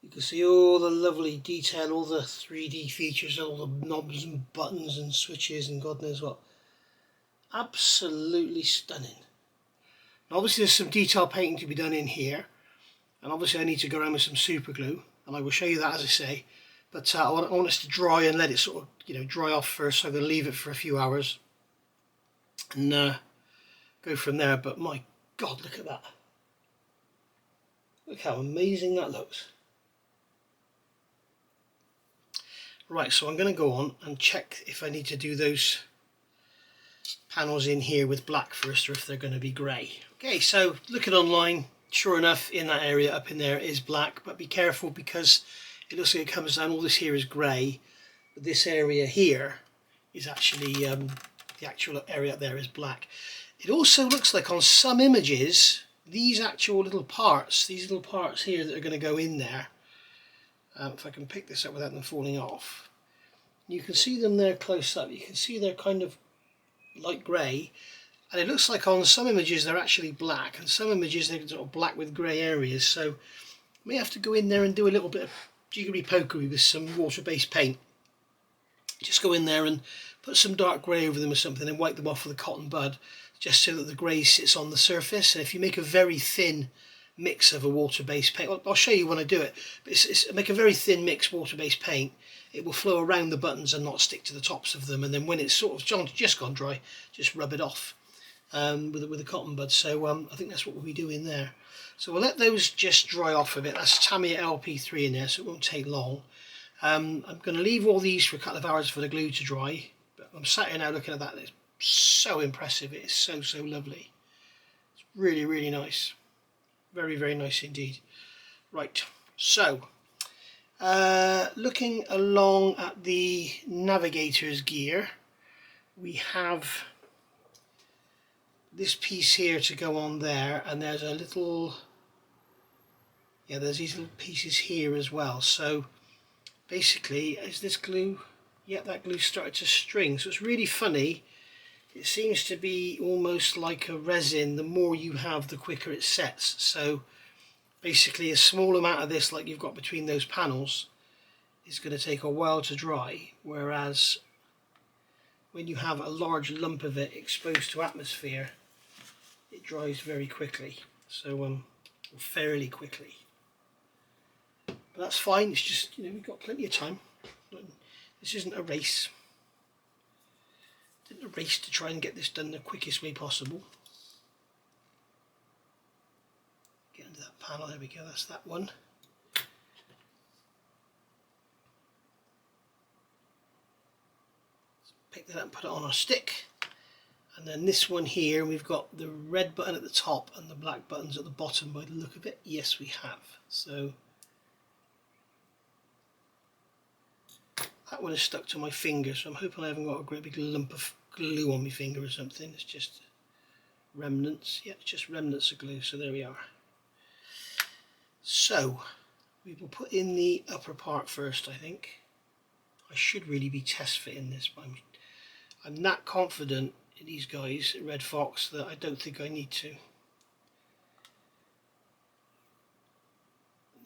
You can see all the lovely detail, all the 3D features, all the knobs and buttons and switches and God knows what. Absolutely stunning. Now obviously there's some detail painting to be done in here, and obviously I need to go around with some super glue, and I will show you that as I say. But I want us to dry and let it sort of, you know, dry off first. So I'm going to leave it for a few hours and go from there. But my God, look at that. Look how amazing that looks. Right, so I'm going to go on and check if I need to do those panels in here with black first, or if they're going to be grey. Okay, so looking online, sure enough, in that area up in there is black, but be careful because it looks like it comes down, all this here is grey, but this area here is actually, the actual area up there is black. It also looks like on some images, these actual little parts, these little parts here that are going to go in there, if I can pick this up without them falling off, you can see them there close up. You can see they're kind of light grey, and it looks like on some images they're actually black, and some images they're sort of black with grey areas. So I may have to go in there and do a little bit of jiggery pokery with some water-based paint. Just go in there and put some dark grey over them or something and wipe them off with a cotton bud, just so that the grey sits on the surface. And if you make a very thin mix of a water-based paint, I'll show you when I do it, but make a very thin mix water-based paint, it will flow around the buttons and not stick to the tops of them, and then when it's sort of just gone dry, just rub it off with a cotton bud. So I think that's what we'll be doing there. So we'll let those just dry off a bit. That's Tamiya LP3 in there, so it won't take long. I'm going to leave all these for a couple of hours for the glue to dry, but I'm sat here now looking at that. It's so impressive. It is so lovely. It's really, really nice. Very, very nice indeed. Right, so looking along at the Navigator's gear, we have this piece here to go on there, and there's a little, yeah, there's these little pieces here as well. So basically, is this glue, yeah, that glue started to string, so it's really funny. It seems to be almost like a resin. The more you have, the quicker it sets. So basically a small amount of this, like you've got between those panels, is going to take a while to dry, whereas when you have a large lump of it exposed to atmosphere, it dries very quickly. So fairly quickly. But that's fine. It's just, you know, we've got plenty of time. This isn't a race. It's a race to try and get this done the quickest way possible. Get into that panel. There we go. That's that one. Pick that up and put it on our stick. And then this one here, we've got the red button at the top and the black buttons at the bottom by the look of it. Yes, we have. So that one is stuck to my finger, so I'm hoping I haven't got a great big lump of glue on my finger or something. It's just remnants. Yeah, it's just remnants of glue. So there we are. So we will put in the upper part first, I think. I should really be test fitting this, but I'm that confident in these guys at Red Fox that I don't think I need to. And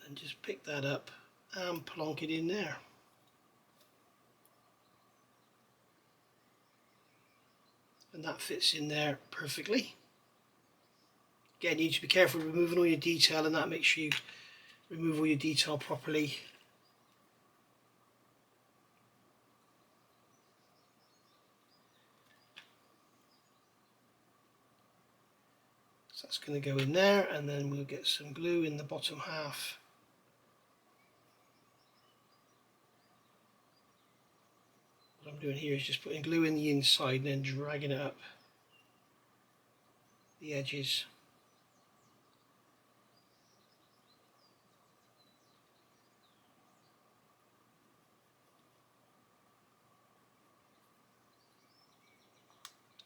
then just pick that up and plonk it in there. And that fits in there perfectly. Again, you need to be careful removing all your detail, and that makes sure you remove all your detail properly. So that's going to go in there, and then we'll get some glue in the bottom half. What I'm doing here is just putting glue in the inside and then dragging it up the edges.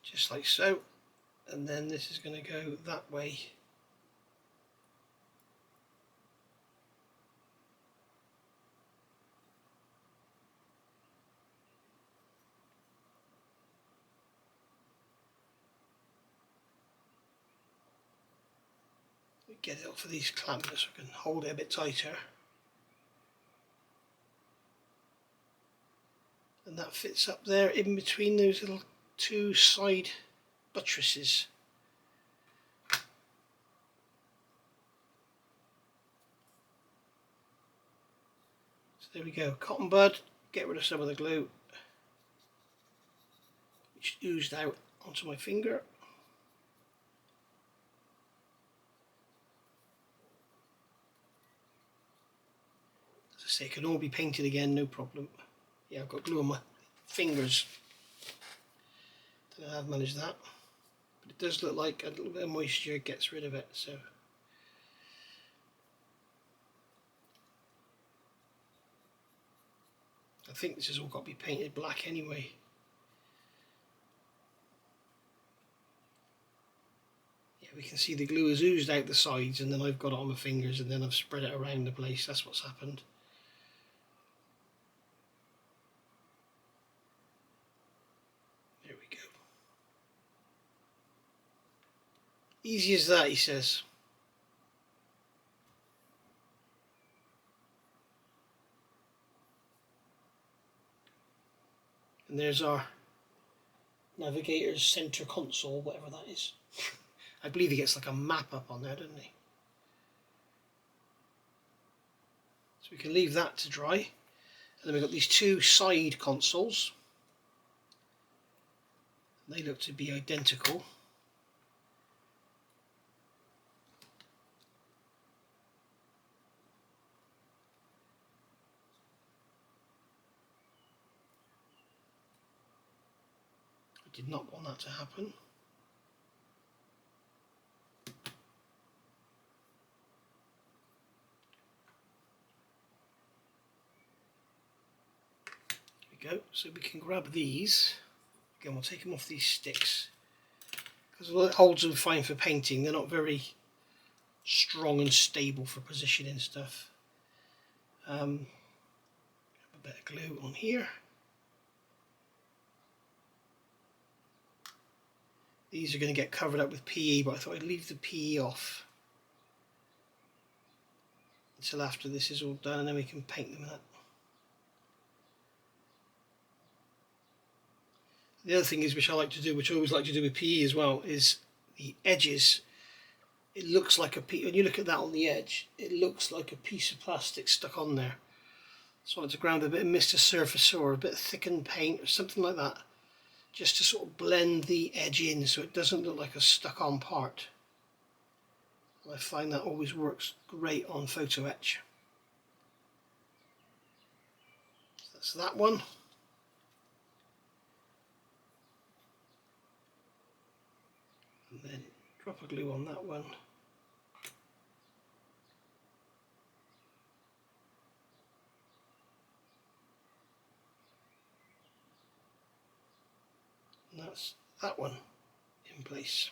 Just like so. And then this is going to go that way. Get it off of these clamps so I can hold it a bit tighter. And that fits up there in between those little two side buttresses. So there we go, cotton bud. Get rid of some of the glue which oozed out onto my finger. As I say, it can all be painted again, no problem. Yeah, I've got glue on my fingers. Don't know how I've managed that, but it does look like a little bit of moisture gets rid of it. So I think this has all got to be painted black anyway. Yeah, we can see the glue has oozed out the sides, and then I've got it on my fingers, and then I've spread it around the place. That's what's happened. There we go. Easy as that, he says. And there's our Navigator's center console, whatever that is. I believe he gets like a map up on there, doesn't he? So we can leave that to dry. And then we've got these two side consoles. They look to be identical. not want that to happen. There we go. So we can grab these. Again, we'll take them off these sticks, because although it holds them fine for painting, they're not very strong and stable for positioning stuff. A bit of glue on here. These are going to get covered up with PE, but I thought I'd leave the PE off until after this is all done, and then we can paint them up. The other thing is, which I like to do, which I always like to do with PE as well, is the edges. It looks like a piece, when you look at that on the edge, it looks like a piece of plastic stuck on there. So I like to grab a bit of Mr. Surfacer or a bit of thickened paint or something like that, just to sort of blend the edge in so it doesn't look like a stuck on part. I find that always works great on photo etch. So that's that one. And then drop a glue on that one. And that's that one in place.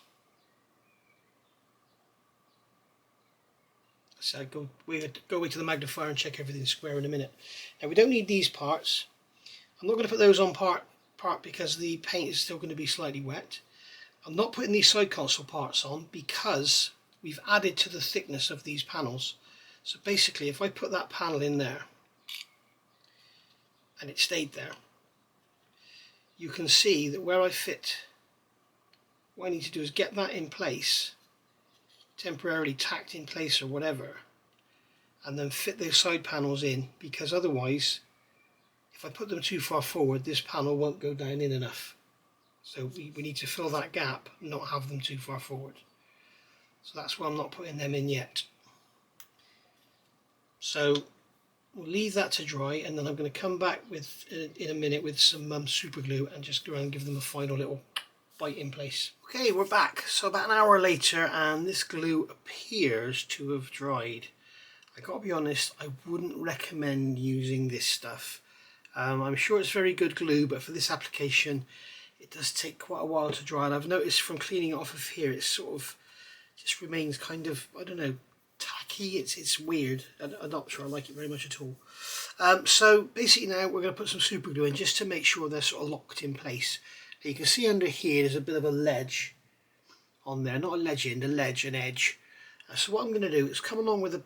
So we'll go away to the magnifier and check everything's square in a minute. Now we don't need these parts. I'm not going to put those on part because the paint is still going to be slightly wet. I'm not putting these side console parts on because we've added to the thickness of these panels. So basically, if I put that panel in there and it stayed there, you can see that where I fit, what I need to do is get that in place, temporarily tacked in place or whatever, and then fit those side panels in, because otherwise, if I put them too far forward, this panel won't go down in enough. So we need to fill that gap, not have them too far forward. So that's why I'm not putting them in yet. So we'll leave that to dry, and then I'm going to come back with in a minute with some super glue and just go around and give them a final little bite in place. Okay, we're back. So about an hour later, and this glue appears to have dried. I gotta be honest, I wouldn't recommend using this stuff. I'm sure it's very good glue, but for this application it does take quite a while to dry, and I've noticed from cleaning it off of here, it sort of just remains kind of, I don't know, tacky. It's weird. I'm not sure I like it very much at all. So basically now we're going to put some super glue in just to make sure they're sort of locked in place. Now you can see under here there's a bit of a ledge on there, not a legend, a ledge, an edge. So what I'm going to do is come along with a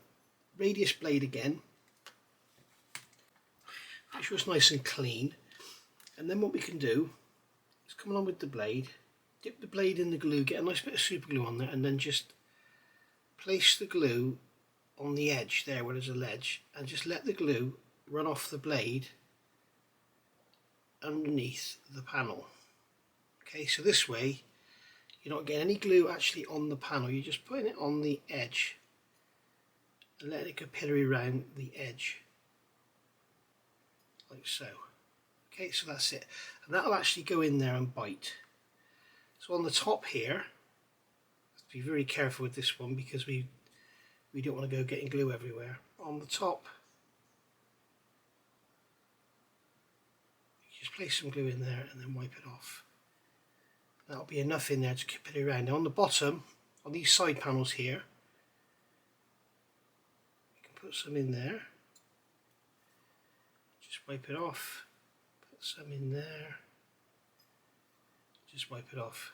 radius blade again, make sure it's nice and clean, and then what we can do is come along with the blade, dip the blade in the glue, get a nice bit of super glue on there, and then just place the glue on the edge there where there's a ledge, and just let the glue run off the blade underneath the panel. Okay, so this way you're not getting any glue actually on the panel, you're just putting it on the edge and letting it capillary around the edge like so. Okay, so that's it, and that'll actually go in there and bite. So on the top here, be very careful with this one because we don't want to go getting glue everywhere. On the top, you just place some glue in there and then wipe it off. That'll be enough in there to keep it around. Now on the bottom, on these side panels here, you can put some in there. Just wipe it off. Put some in there. Just wipe it off.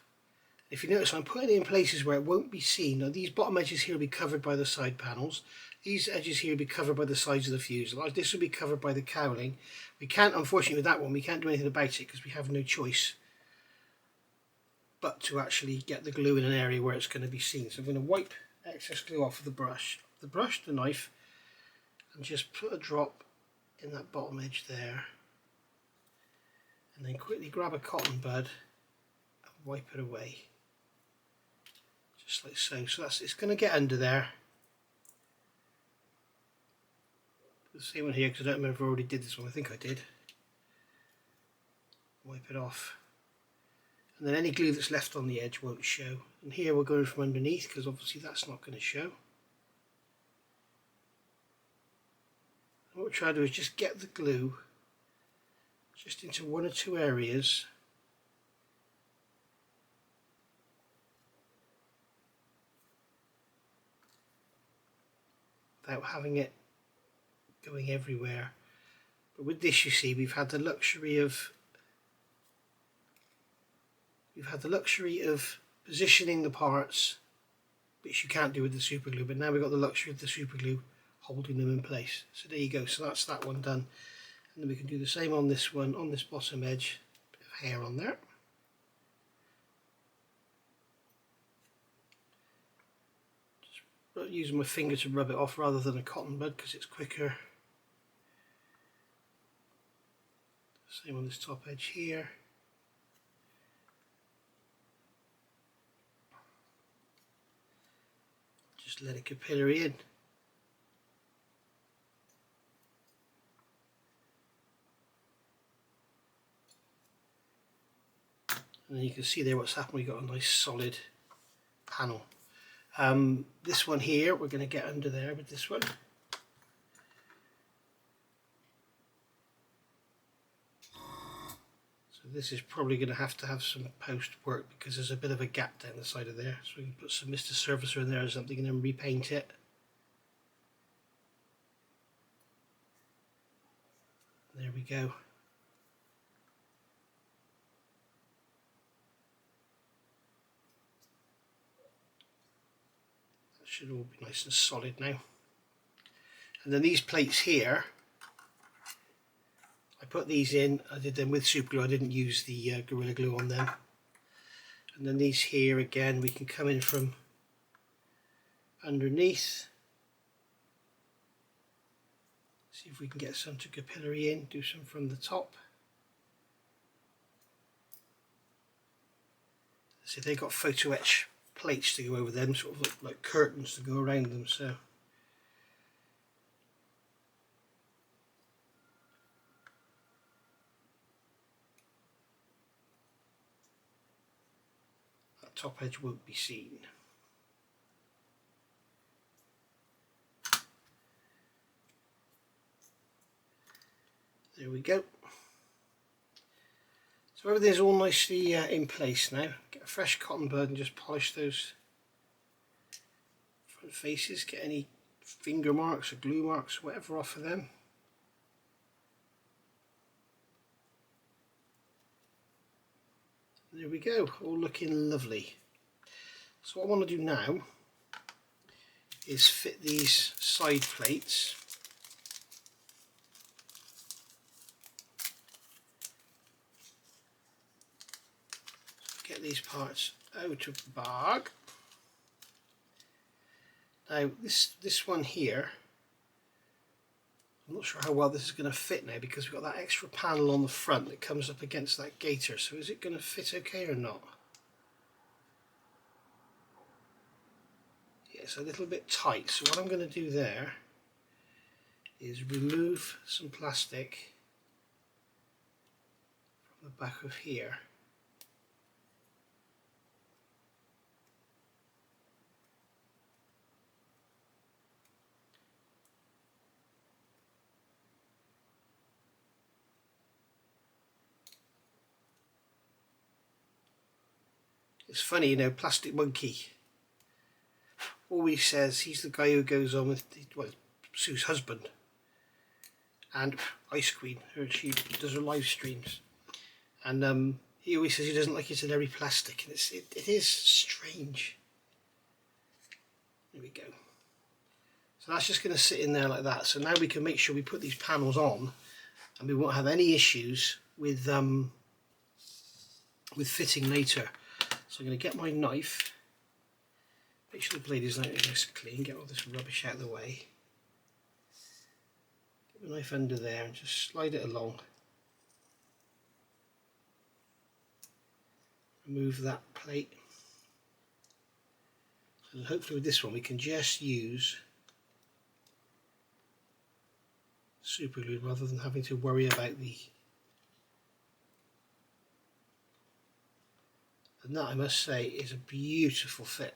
If you notice, I'm putting it in places where it won't be seen. Now these bottom edges here will be covered by the side panels. These edges here will be covered by the sides of the fuselage. This will be covered by the cowling. We can't, unfortunately with that one, we can't do anything about it because we have no choice but to actually get the glue in an area where it's going to be seen. So I'm going to wipe excess glue off of the brush, the knife, and just put a drop in that bottom edge there. And then quickly grab a cotton bud and wipe it away. Just like so. So it's going to get under there. The same one here because I don't remember if I already did this one. I think I did. Wipe it off. and then any glue that's left on the edge won't show. And here we're going from underneath because obviously that's not going to show. And what we're trying to do is just get the glue just into one or two areas without having it going everywhere. But with this, you see, we've had the luxury of positioning the parts, which you can't do with the super glue, but now we've got the luxury of the super glue holding them in place. So there you go, so that's that one done. And then we can do the same on this one, on this bottom edge, bit of hair on there. Just using my finger to rub it off rather than a cotton bud because it's quicker. Same on this top edge here. Just let it capillary in. And then you can see there what's happened. We've got a nice solid panel. This one here, we're going to get under there with this one. So this is probably going to have some post work because there's a bit of a gap down the side of there. So we can put some Mr. Surfacer in there or something and then repaint it. There we go. Should all be nice and solid now. And then these plates here, I put these in, I did them with super glue, I didn't use the Gorilla Glue on them. And then these here again, we can come in from underneath. See if we can get some to capillary in, do some from the top. See, they got photo etch plates to go over them, sort of like curtains to go around them. So that top edge won't be seen. There we go. So everything's all nicely in place now. Get a fresh cotton bud and just polish those front faces, get any finger marks or glue marks or whatever off of them. There we go, all looking lovely. So what I want to do now is fit these side plates . Get these parts out of the bag. Now this one here, I'm not sure how well this is going to fit now because we've got that extra panel on the front that comes up against that gaiter. So is it going to fit okay or not? Yeah, it's a little bit tight. So what I'm going to do there is remove some plastic from the back of here. It's funny, you know, Plastic Monkey always says he's the guy who goes on with, well, Sue's husband, and Ice Queen, she does her live streams, and he always says he doesn't like Italeri plastic, and it is strange. There we go. So that's just going to sit in there like that. So now we can make sure we put these panels on, and we won't have any issues with fitting later. So I'm going to get my knife, make sure the blade is nice and clean, get all this rubbish out of the way. Get the knife under there and just slide it along. Remove that plate. And hopefully with this one we can just use super glue rather than having to worry about the And that, I must say, is a beautiful fit.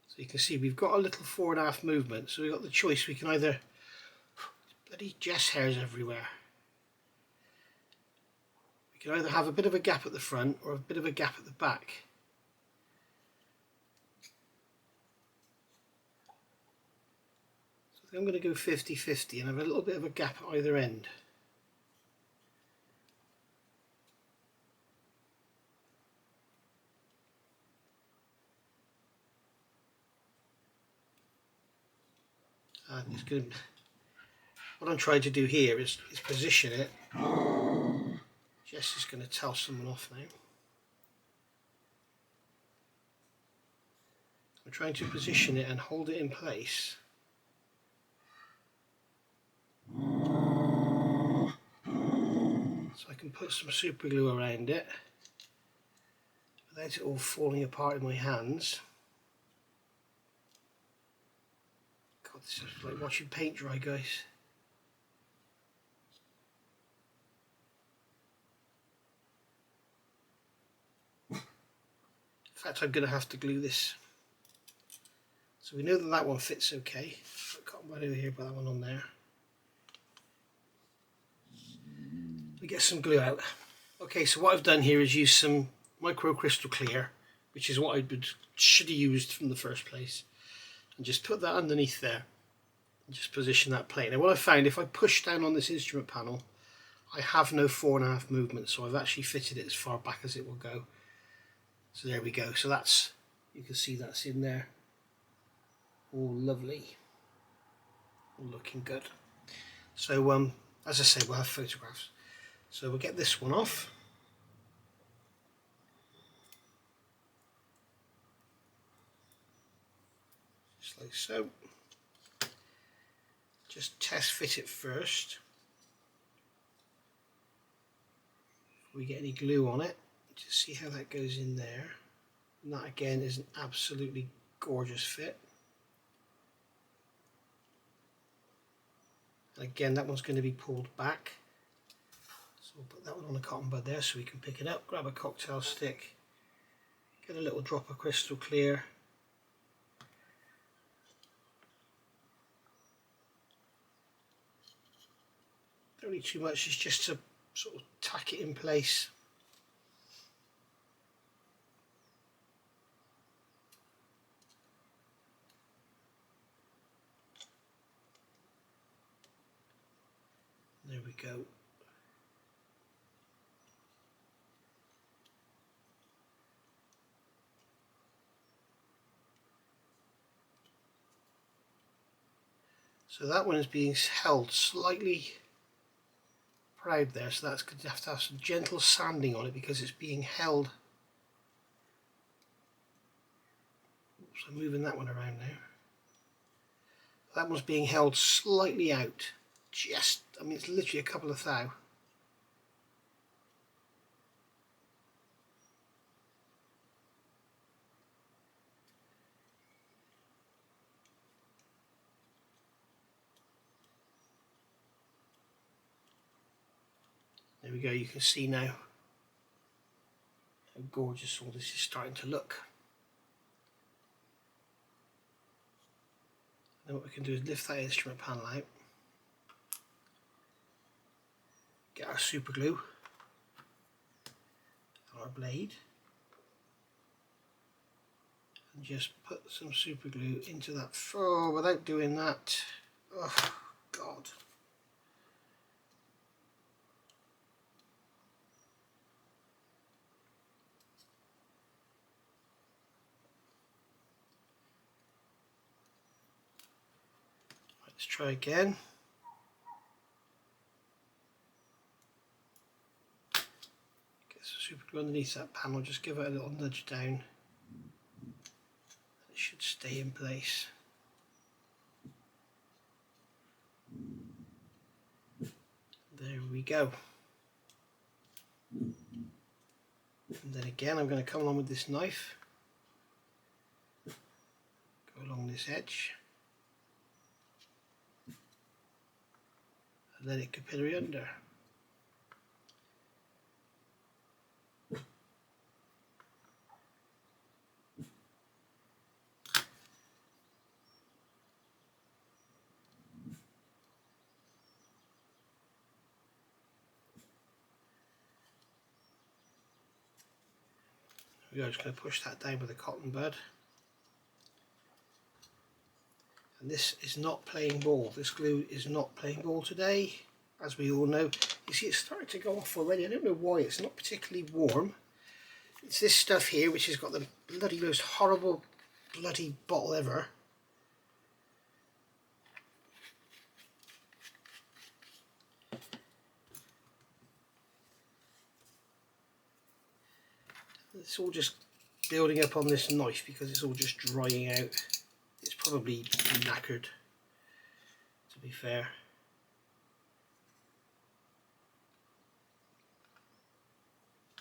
So you can see we've got a little 4.5 movement, so we've got the choice. We can either, bloody Jess hairs everywhere. We can either have a bit of a gap at the front or a bit of a gap at the back. So I think I'm going to go 50-50 and have a little bit of a gap at either end. And it's going to, what I'm trying to do here is position it. Jess is going to tell someone off now. I'm trying to position it and hold it in place. So I can put some super glue around it without it all falling apart in my hands. God, this is like watching paint dry, guys. In fact, I'm going to have to glue this. So we know that that one fits okay. Put cotton bud over here, put that one on there. We get some glue out. Okay, so what I've done here is use some micro crystal clear, which is what I should have used from the first place, and just put that underneath there and just position that plate. Now what I found, if I push down on this instrument panel, I have no 4.5 movement, so I've actually fitted it as far back as it will go. So there we go. So that's, you can see that's in there. All lovely, all looking good. So as I say, we'll have photographs. So we'll get this one off. Just like so. Just test fit it first. Before we get any glue on it, just see how that goes in there. And that again is an absolutely gorgeous fit. And again, that one's going to be pulled back. So we'll put that one on the cotton bud there so we can pick it up, grab a cocktail stick, get a little drop of crystal clear. Don't need too much, it's just to sort of tack it in place. There we go. So that one is being held slightly proud there, so that's going to have some gentle sanding on it because it's being held. Oops, I'm moving that one around now. That one's being held slightly out. Just, I mean, it's literally a couple of thou. There we go, you can see now how gorgeous all this is starting to look. Then what we can do is lift that instrument panel out, get our super glue and our blade, and just put some super glue into that. Oh, without doing that, oh God. Let's try again. Get some super glue underneath that panel, just give it a little nudge down. It should stay in place. There we go. And then again, I'm going to come along with this knife, go along this edge, and let it capillary under. We're just going to push that down with a cotton bud. And this is not playing ball. This glue is not playing ball today, as we all know. You see it's starting to go off already. I don't know why. It's not particularly warm. It's this stuff here which has got the bloody most horrible bloody bottle ever. It's all just building up on this knife because it's all just drying out. It's probably knackered, to be fair.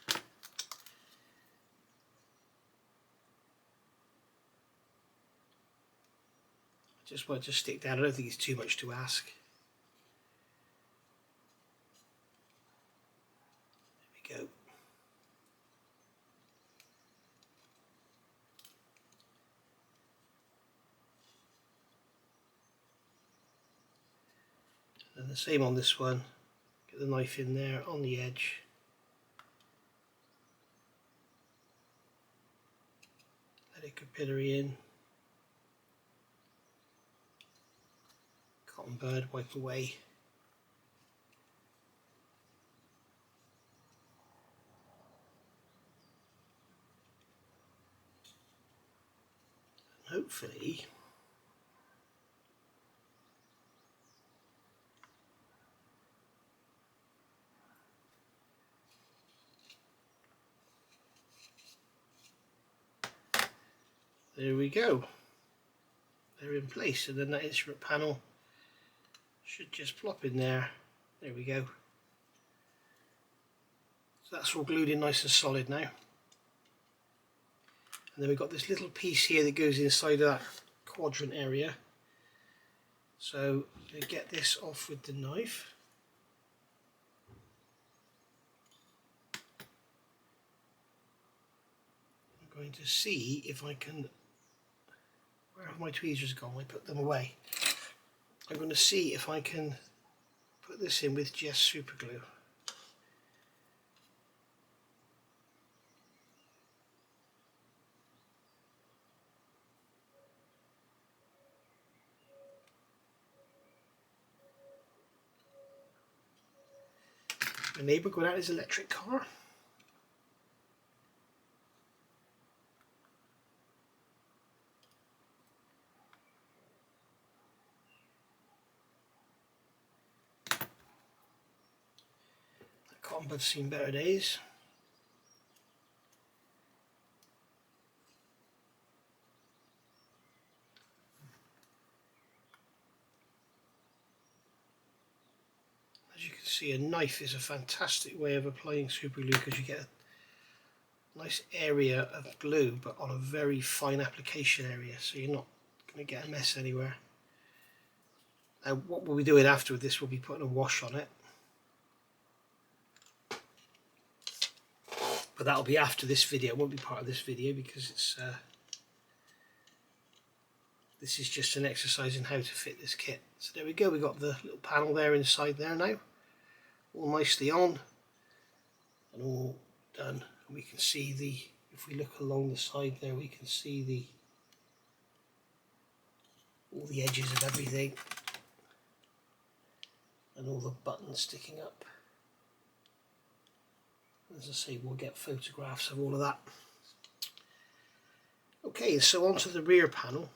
I just want to stick down. I don't think it's too much to ask. There we go. And the same on this one. Get the knife in there on the edge. Let it capillary in. Cotton bud, wipe away. And hopefully there we go. They're in place, and then that instrument panel should just plop in there. There we go. So that's all glued in nice and solid now. And then we've got this little piece here that goes inside of that quadrant area. So to get this off with the knife, I'm going to see if I can. Where have my tweezers gone? I put them away. I'm going to see if I can put this in with just super glue. My neighbour going out his electric car. Cotton bud's seen better days. As you can see, a knife is a fantastic way of applying super glue because you get a nice area of glue but on a very fine application area, so you're not going to get a mess anywhere. Now what we'll be doing after this, we'll be putting a wash on it. But that'll be after this video. It won't be part of this video because it's this is just an exercise in how to fit this kit. So there we go, we've got the little panel there inside there now, all nicely on and all done. And we can see the, if we look along the side there, we can see the all the edges of everything and all the buttons sticking up. As I say, we'll get photographs of all of that. Okay, so onto the rear panel.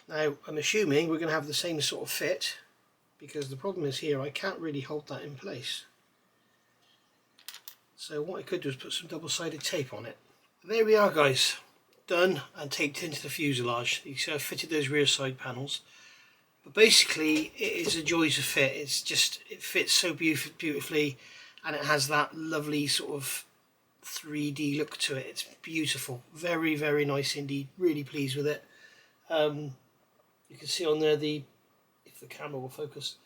Now I'm assuming we're going to have the same sort of fit, because the problem is here I can't really hold that in place. So what I could do is put some double-sided tape on it. There we are guys, done and taped into the fuselage. You see I've fitted those rear side panels. But basically it is a joy to fit. It's just, it fits so beautifully. And it has that lovely sort of 3D look to it. It's beautiful, very, very nice indeed. Really pleased with it. You can see on there if the camera will focus,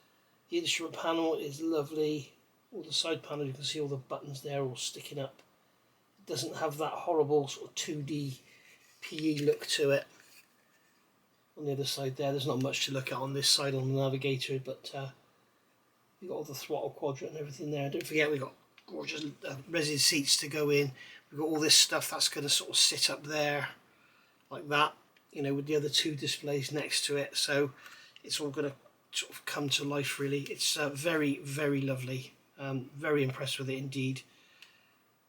the instrument panel is lovely. All the side panels, you can see all the buttons there all sticking up. It doesn't have that horrible sort of 2D PE look to it. On the other side there's not much to look at on this side on the Navigator, but we've got all the throttle quadrant and everything there. Don't forget we've got gorgeous resin seats to go in. we've got all this stuff that's going to sort of sit up there like that, you know, with the other two displays next to it. So it's all going to sort of come to life really. It's very, very lovely. Very impressed with it indeed.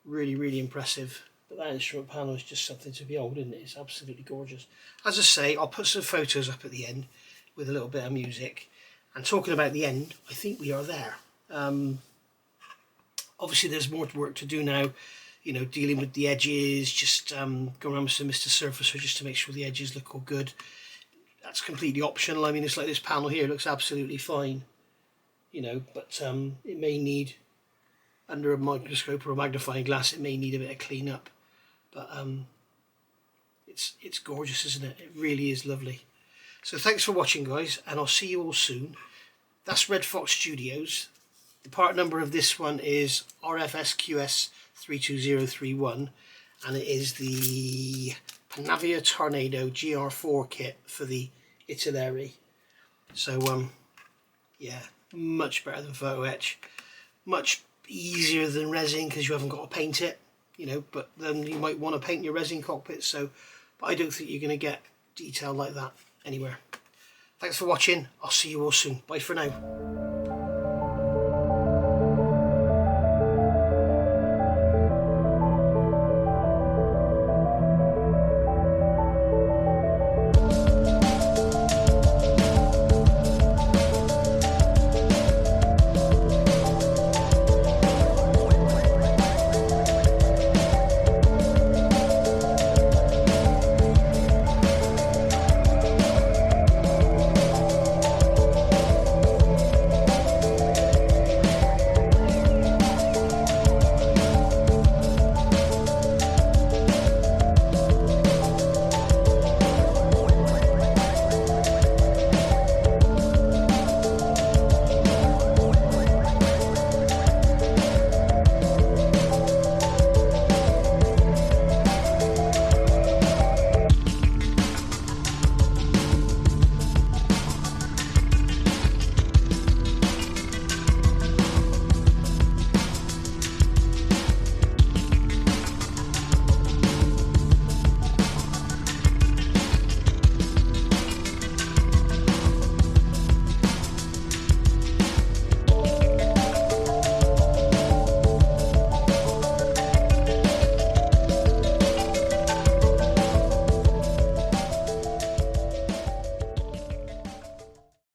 Really impressive. But that instrument panel is just something to behold, isn't it? It's absolutely gorgeous. As I say, I'll put some photos up at the end with a little bit of music. And talking about the end, I think we are there. Obviously there's more work to do now, you know, dealing with the edges, just going around with some Mr. Surfacer just to make sure the edges look all good. That's completely optional. I mean, it's like this panel here looks absolutely fine, you know, but it may need, under a microscope or a magnifying glass, it may need a bit of clean up. But it's gorgeous, isn't it? It really is lovely. So thanks for watching, guys, and I'll see you all soon. That's Red Fox Studios. The part number of this one is RFSQS 32031, and it is the Italeri Tornado GR4 kit for the Italeri. So yeah, much better than photo etch, much easier than resin because you haven't got to paint it, you know, but then you might want to paint your resin cockpit, so but I don't think you're going to get detail like that anywhere. Thanks for watching. I'll see you all soon. Bye for now.